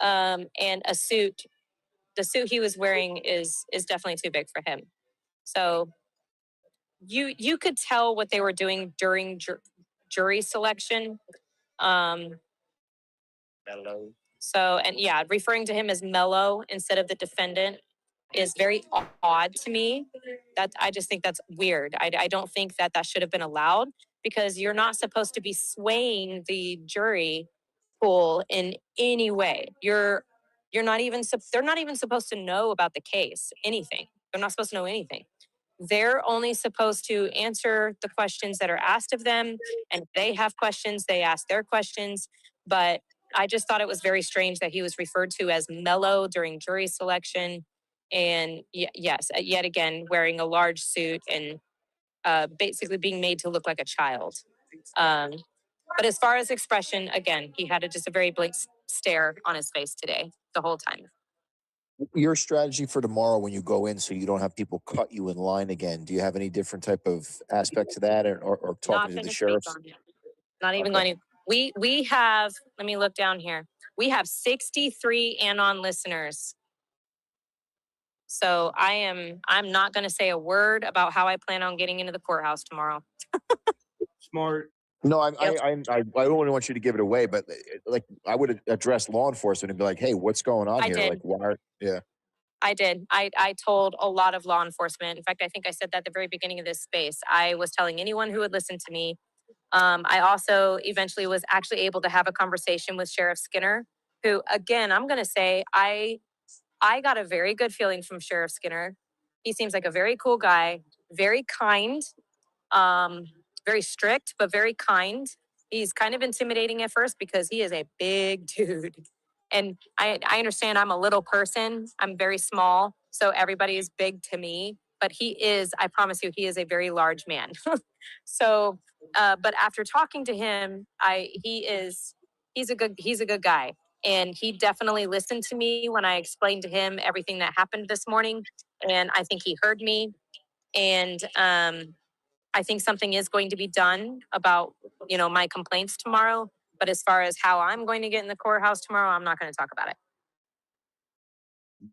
And a suit, the suit he was wearing is definitely too big for him. So you could tell what they were doing during jury selection. So, and yeah, referring to him as Mello instead of the defendant is very odd to me. I just think that's weird. I don't think that should have been allowed because you're not supposed to be swaying the jury pool in any way. They're not even supposed to know about the case, anything. They're not supposed to know anything. They're only supposed to answer the questions that are asked of them. And if they have questions, they ask their questions. But I just thought it was very strange that he was referred to as Mello during jury selection. And yes, yet again, wearing a large suit and basically being made to look like a child. But as far as expression, again, he had just a very blank stare on his face today, the whole time. Your strategy for tomorrow when you go in, so you don't have people cut you in line again. Do you have any different type of aspect to that, or talking Not to going the to speak sheriffs? on it. Not even Okay. going to. We have. Let me look down here. We have 63 Anon listeners. So I'm not going to say a word about how I plan on getting into the courthouse tomorrow. Smart. No, Yep. I don't want you to give it away, but like I would address law enforcement and be like, "Hey, what's going on I here? did. Like, why?" Yeah. I did. I told a lot of law enforcement. In fact, I think I said that at the very beginning of this space. I was telling anyone who would listen to me I also eventually was actually able to have a conversation with Sheriff Skinner, who, again, I'm going to say I got a very good feeling from Sheriff Skinner. He seems like a very cool guy, very kind, um, very strict, but very kind. He's kind of intimidating at first because he is a big dude. And I understand I'm a little person. I'm very small. So everybody is big to me. But he is, I promise you, he is a very large man. So, but after talking to him, he's a good guy. And he definitely listened to me when I explained to him everything that happened this morning. And I think he heard me. And I think something is going to be done about, my complaints tomorrow. But as far as how I'm going to get in the courthouse tomorrow, I'm not going to talk about it.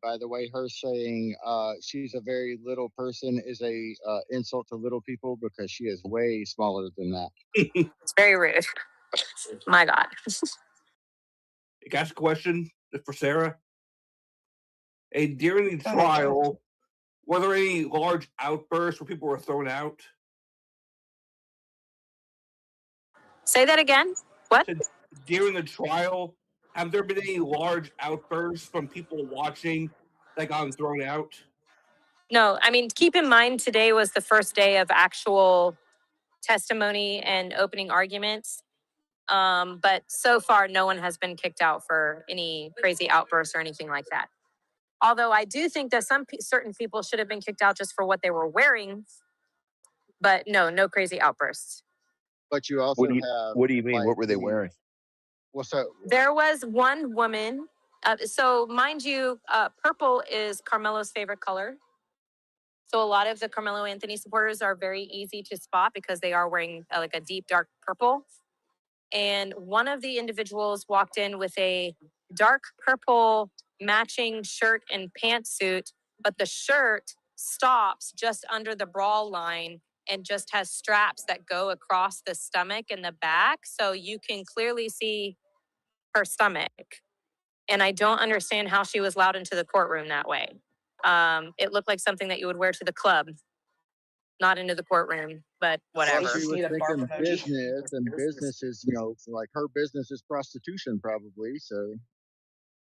By the way, her saying she's a very little person is a insult to little people because she is way smaller than that. It's very rude. My God. I got a question for Sarah. And during the Go ahead. trial, were there any large outbursts where people were thrown out? Say that again. What? So during the trial, have there been any large outbursts from people watching that got thrown out? No, I mean, keep in mind today was the first day of actual testimony and opening arguments. But so far, no one has been kicked out for any crazy outbursts or anything like that. Although I do think that certain people should have been kicked out just for what they were wearing. But no crazy outbursts. But you also have. What do you mean? Like, What were they wearing? What's up? There was one woman. So mind you, purple is Carmelo's favorite color. So a lot of the Carmelo Anthony supporters are very easy to spot because they are wearing like a deep dark purple. And one of the individuals walked in with a dark purple matching shirt and pantsuit, but the shirt stops just under the bra line and just has straps that go across the stomach and the back. So you can clearly see her stomach. And I don't understand how she was allowed into the courtroom that way. It looked like something that you would wear to the club, not into the courtroom, but Well, whatever. she Just was need a barf thinking emoji. business, and business is, like her business is prostitution, probably. So,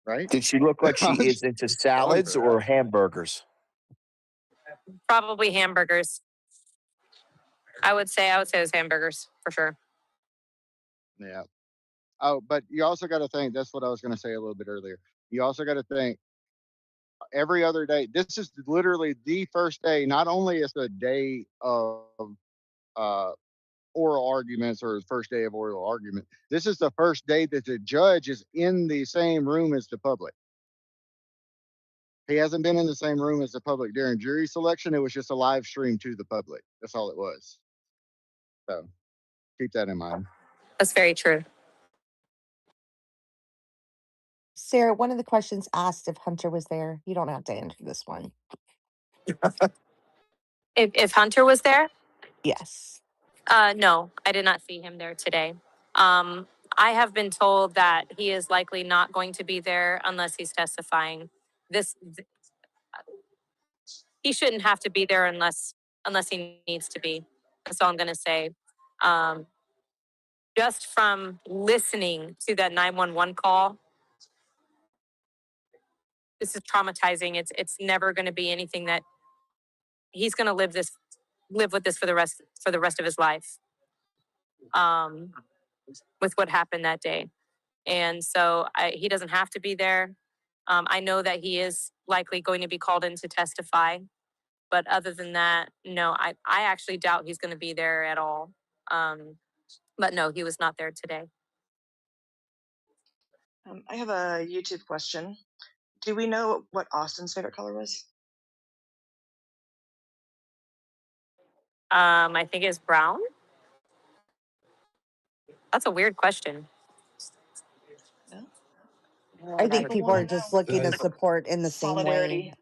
right? Did she look like she is into salads or hamburgers? Probably hamburgers. I would say it was hamburgers for sure. Yeah. Oh, but you also got to think. That's what I was going to say a little bit earlier. You also got to think every other day. This is literally the first day. Not only is the day of uh, oral arguments or the first day of oral argument. This is the first day that the judge is in the same room as the public. He hasn't been in the same room as the public during jury selection. It was just a live stream to the public. That's all it was. So keep that in mind. That's very true. Sarah, one of the questions asked if Hunter was there. You don't have to answer this one. If Hunter was there, Yes. no, I did not see him there today. I have been told that he is likely not going to be there unless he's testifying. He shouldn't have to be there unless he needs to be. That's all I'm going to say. Just from listening to that 911 call, this is traumatizing. It's never going to be anything that he's going to live with this for the rest of his life. With what happened that day. And so he doesn't have to be there. I know that he is likely going to be called in to testify. But other than that, no, I actually doubt he's going to be there at all. But no, he was not there today. I have a YouTube question. Do we know what Austin's favorite color was? I think it's brown. That's a weird question. No. I think People people want are to know. just looking to Guys, support in the same way. Solidarity.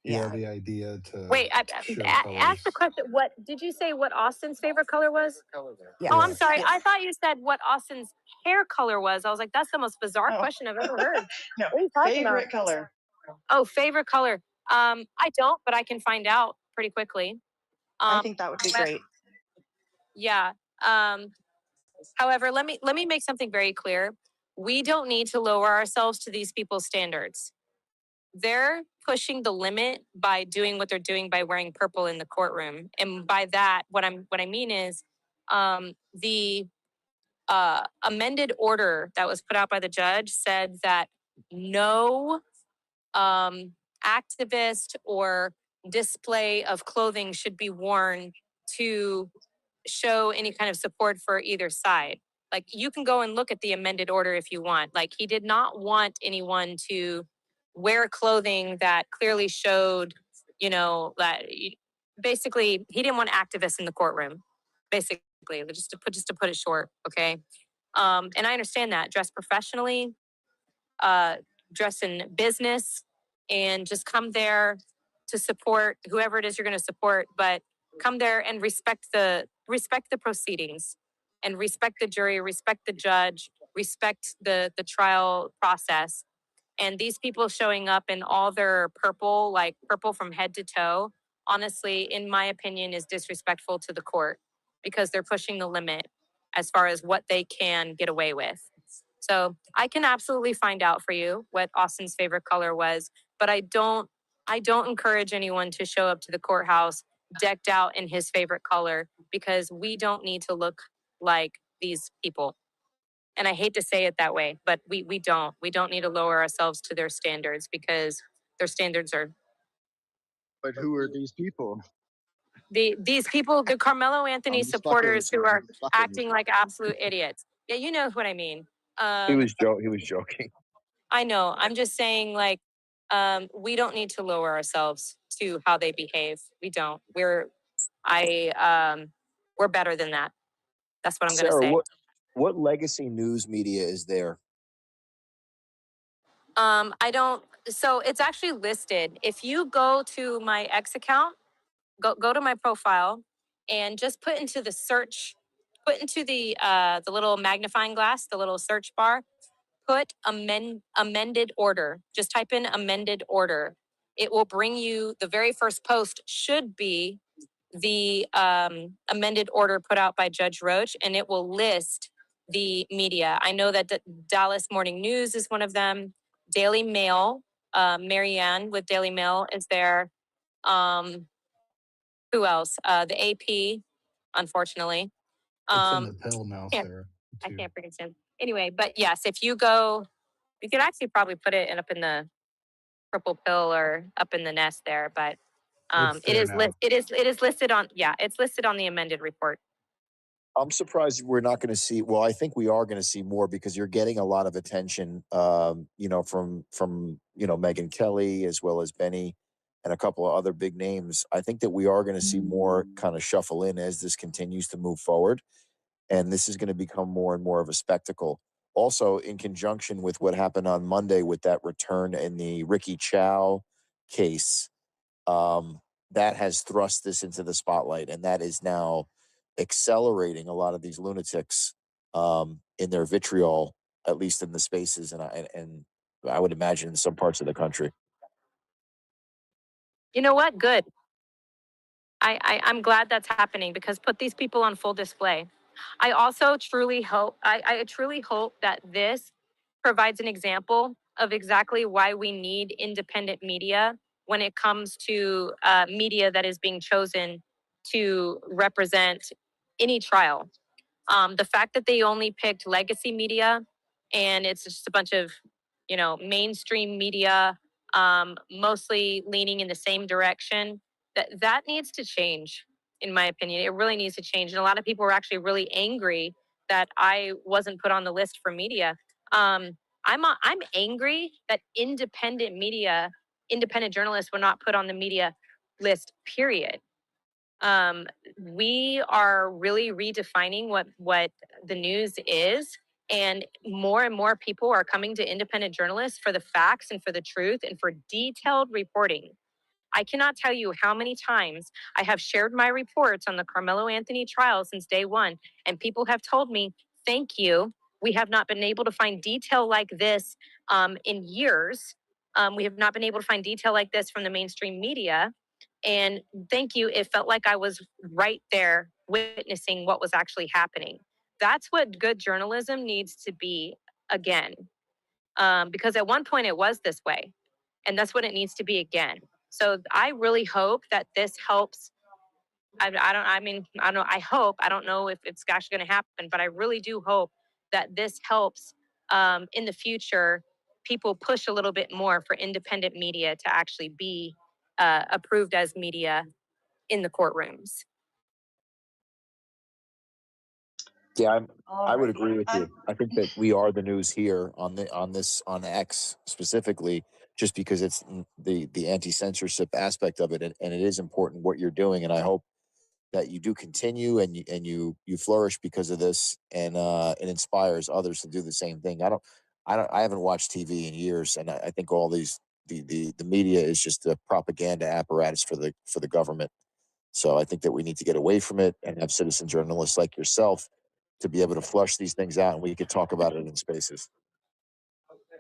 yeah, Yeah. the idea to Wait, share ask the colors. question. What did you say? What Austin's favorite color was? Yes. Oh, I'm Yeah. sorry. Yes. I thought you said what Austin's hair color was. I was like, that's the most bizarre Oh. question I've ever heard. No. What are you talking about? Favorite color. Oh, favorite color. I don't, but I can find out pretty quickly. I think that would be great. Yeah. However, let me make something very clear. We don't need to lower ourselves to these people's standards. They're pushing the limit by doing what they're doing by wearing purple in the courtroom. And by that, what I mean is the amended order that was put out by the judge said that no activist or display of clothing should be worn to show any kind of support for either side. Like you can go and look at the amended order if you want. Like he did not want anyone to wear clothing that clearly showed, that basically he didn't want activists in the courtroom. Basically, just to put it short, okay? And I understand that. Dress professionally, uh, dress in business, and just come there to support whoever it is you're going to support. But come there and respect the proceedings, and respect the jury, respect the judge, respect the trial process. And these people showing up in all their purple, like purple from head to toe, honestly, in my opinion, is disrespectful to the court because they're pushing the limit as far as what they can get away with. So I can absolutely find out for you what Austin's favorite color was, but I don't encourage anyone to show up to the courthouse decked out in his favorite color because we don't need to look like these people. And I hate to say it that way, but we don't need to lower ourselves to their standards because their standards are But who are these people? these people, the Carmelo Anthony I'm just fucking with supporters you. who I'm are just fucking with acting you. like absolute idiots. Yeah, you know what I mean. He Um, was he was joking. I know. I'm just saying, like, we don't need to lower ourselves to how they behave. We don't. I, we're better than that. That's what I'm gonna Sarah, say. what legacy news media is there? I don't. So it's actually listed. If you go to my X account, go to my profile, and just put into the little magnifying glass, the little search bar, put amended order. Just type in amended order. It will bring you the very first post should be the amended order put out by Judge Roach, and it will list the media. I know that the Dallas Morning News is one of them. Daily Mail, Marianne with Daily Mail is there. Um, who else? The AP, unfortunately. It's in Um, the pill now, can't, Sarah, I too. can't freaking stand. Anyway, but yes, if you go, you could actually probably put it up in the purple pill or up in the nest there. But It's it there is now. it is listed on, yeah, it's listed on the amended report. I'm surprised we're not going to see. Well, I think we are going to see more because you're getting a lot of attention, from Megyn Kelly as well as Benny and a couple of other big names. I think that we are going to see more kind of shuffle in as this continues to move forward, and this is going to become more and more of a spectacle. Also, in conjunction with what happened on Monday with that return in the Ricky Chow case, um, that has thrust this into the spotlight, and that is now accelerating a lot of these lunatics in their vitriol, at least in the spaces, and I would imagine in some parts of the country. You know what? Good. I'm glad that's happening because put these people on full display. I also truly hope, I truly hope that this provides an example of exactly why we need independent media when it comes to media that is being chosen to represent any trial. The fact that they only picked legacy media and it's just a bunch of, mainstream media, mostly leaning in the same direction, that needs to change, in my opinion. It really needs to change. And a lot of people were actually really angry that I wasn't put on the list for media. I'm angry that independent journalists were not put on the media list, period. um, we are really redefining what the news is, and more people are coming to independent journalists for the facts and for the truth and for detailed reporting. I cannot tell you how many times I have shared my reports on the Carmelo Anthony trial since day one, and people have told me, thank you. We have not been able to find detail like this in years. We have not been able to find detail like this from the mainstream media. And thank you. It felt like I was right there witnessing what was actually happening. that's what good journalism needs to be again. Because at one point it was this way, and that's what it needs to be again. So I really hope that this helps. I hope, I don't know if it's actually going to happen, but I really do hope that this helps in the future, people push a little bit more for independent media to actually be approved as media in the courtrooms. Yeah, I would agree Alrighty. with you. I think that we are the news here on on X specifically, just because it's the anti censorship aspect of it, and it is important what you're doing. And I hope that you do continue and you flourish because of this, and it inspires others to do the same thing. I haven't watched TV in years, and I think all these the media is just a propaganda apparatus for the government. So I think that we need to get away from it and have citizen journalists like yourself to be able to flush these things out, and we could talk about it in spaces.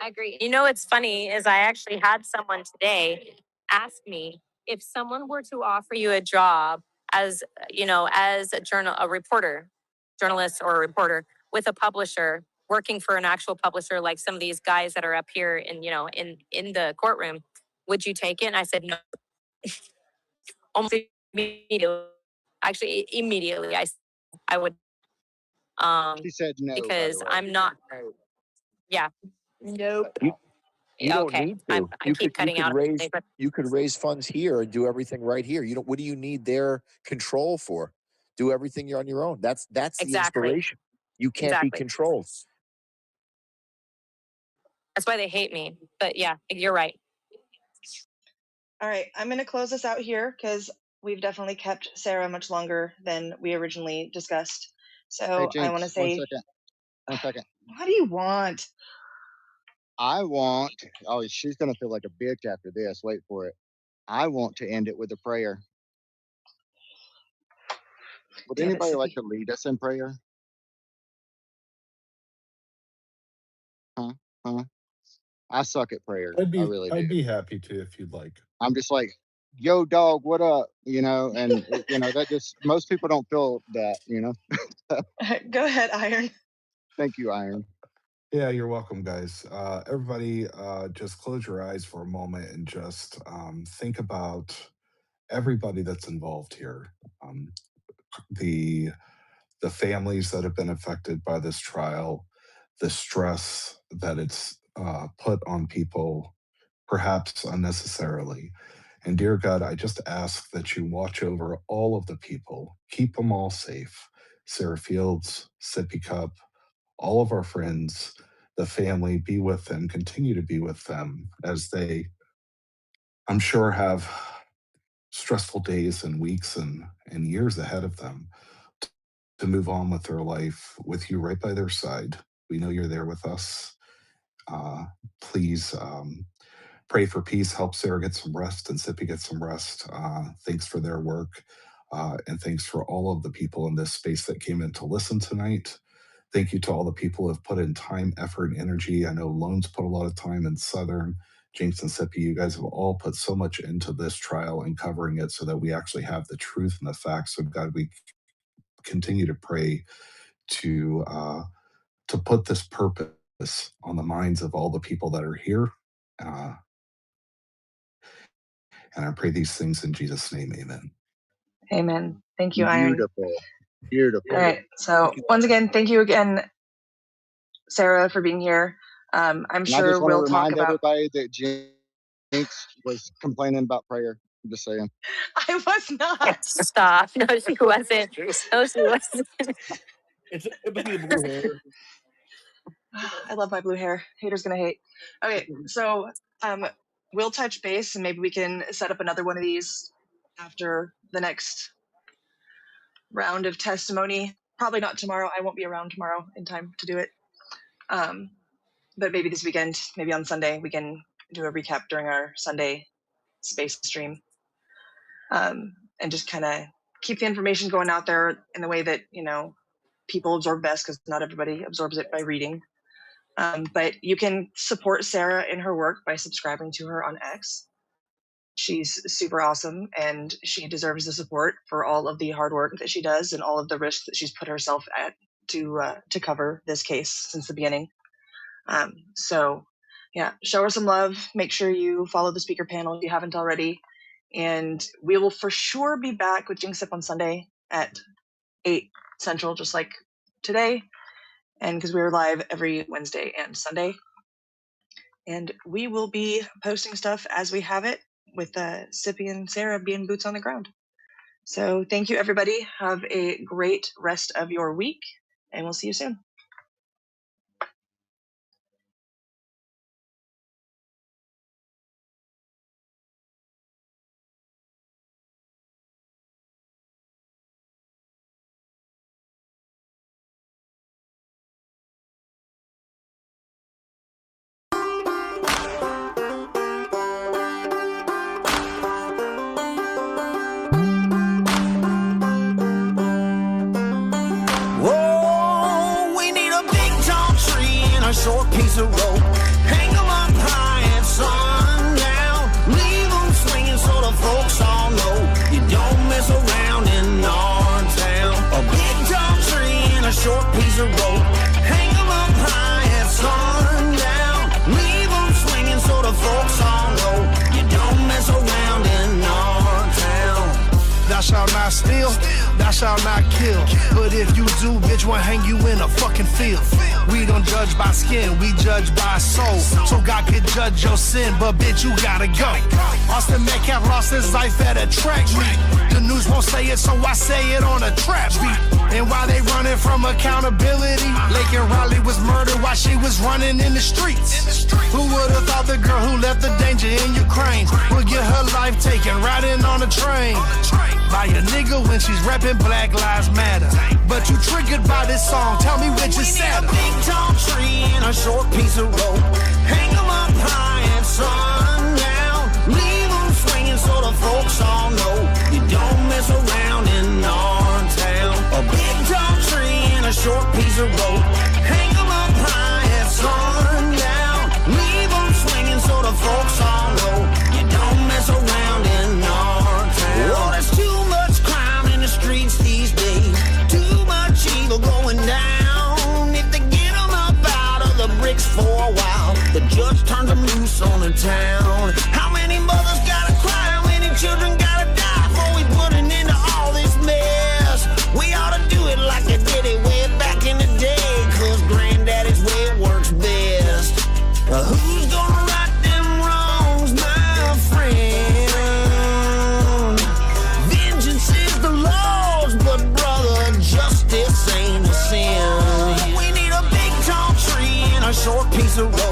I agree. You know, what's funny is I actually had someone today ask me if someone were to offer you a job as, as a reporter, journalist or a reporter with a publisher, working for an actual publisher, like some of these guys that are up here in the courtroom, would you take it? And I said, no, almost immediately. Actually, immediately, I would, She said no, by the because way. I'm not, yeah, nope. You don't Okay, need I to. keep cutting out. But You could raise funds here and do everything right here. You don't. What do you need their control for? Do everything you're on your own. That's the exactly, inspiration. You can't be exactly. controlled. That's why they hate me. But yeah, you're right. All right, I'm going to close this out here because we've definitely kept Sarah much longer than we originally discussed. Hey, So I want to Jinx, one say, second. 1 second. what do you want? I want, oh, she's going to feel like a bitch after this. Wait for it. I want to end it with a prayer. Would Damn it, anybody like Sippy. to lead us in prayer? Huh? Huh? I suck at prayer. I really do. I'd be happy to if you'd like. I'm just like, yo, dog, what up? And that just, most people don't feel that. Go ahead, Iron. Thank you, Iron. Yeah, you're welcome, guys. Everybody, just close your eyes for a moment and just think about everybody that's involved here. Um, the the families that have been affected by this trial, the stress that it's put on people, perhaps unnecessarily. And dear God, I just ask that you watch over all of the people, keep them all safe. Sarah Fields, Sippy Cup, all of our friends, the family, be with them, continue to be with them as they, I'm sure, have stressful days and weeks and years ahead of them to move on with their life with you right by their side. We know you're there with us. Uh, please pray for peace. Help Sarah get some rest and Sippy get some rest. Thanks for their work. And thanks for all of the people in this space that came in to listen tonight. Thank you to all the people who have put in time, effort, and energy. I know Loans put a lot of time in Southern. James and Sippy, you guys have all put so much into this trial and covering it so that we actually have the truth and the facts. So God, we continue to pray to put this purpose on the minds of all the people that are here. Uh, and I pray these things in Jesus' name. Amen. Amen. Thank you, Iron. Beautiful. All Beautiful. right. So once again, thank you again, Sarah, for being here. I'm And I just sure want to we'll talk remind about. everybody that Jinx was complaining about prayer. I'm just saying. I was not. Stop. No, she wasn't. No, she wasn't. It's empathy of blue hair. I love my blue hair. Haters gonna hate. Okay, so we'll touch base and maybe we can set up another one of these after the next round of testimony. Probably not tomorrow. I won't be around tomorrow in time to do it. But maybe this weekend, maybe on Sunday, we can do a recap during our Sunday space stream, and just kind of keep the information going out there in the way that people absorb best, because not everybody absorbs it by reading. But you can support Sarah in her work by subscribing to her on X. She's super awesome, and she deserves the support for all of the hard work that she does and all of the risks that she's put herself at to cover this case since the beginning. So yeah, show her some love. Make sure you follow the speaker panel if you haven't already. And we will for sure be back with Jinx Up on Sunday at 8 Central, just like today. And because we're live every Wednesday and Sunday. And we will be posting stuff as we have it with Sippy and Sarah being boots on the ground. So thank you, everybody. Have a great rest of your week, and we'll see you soon. Whoa, we need a big tall tree and a short piece of rope. Hang 'em up high at sundown. Leave 'em swinging so the folks all know you don't mess around in our town. A big tall tree and a short piece of rope. Hang 'em up high at sundown. Leave 'em swinging so the folks all know you don't mess around in our town. Thou shalt not steal, thou shalt not kill. But if you do, bitch, we'll hang you in a fucking field. We don't judge by skin, we judge by soul. So God could judge your sin, but bitch, you gotta go. Austin Metcalf lost his life at a track meet. The news won't say it, so I say it on a trap beat. And while they running from accountability, Lake and Riley was murdered while she was running in the streets. Who would have thought the girl who left the danger in Ukraine would get her life taken riding on a train by a nigga when she's repping Black Lives Matter? But you triggered by this song, tell me which is sadder. We need a big tall tree and a short piece of rope. Hang 'em up high at sundown. Leave 'em swinging so the folks all know you don't mess around in our town. A big tall tree and a short piece of rope. Hang 'em up high at sundown. Leave 'em swinging so the folks all know you don't mess around in our town. Oh, there's too much crime in the streets these days. Too much evil going down. If they get 'em up out of the bricks for a while, the judge turns them loose on the town. How many mothers gotta cry? How many children gotta die before we put an end to all this mess? We ought to do it like they did it way back in the day, 'cause granddaddy's way it works best. Who's gonna right them wrongs, my friend? Vengeance is the Lord's, but brother, justice ain't a sin. We need a big tall tree and a short piece of rope.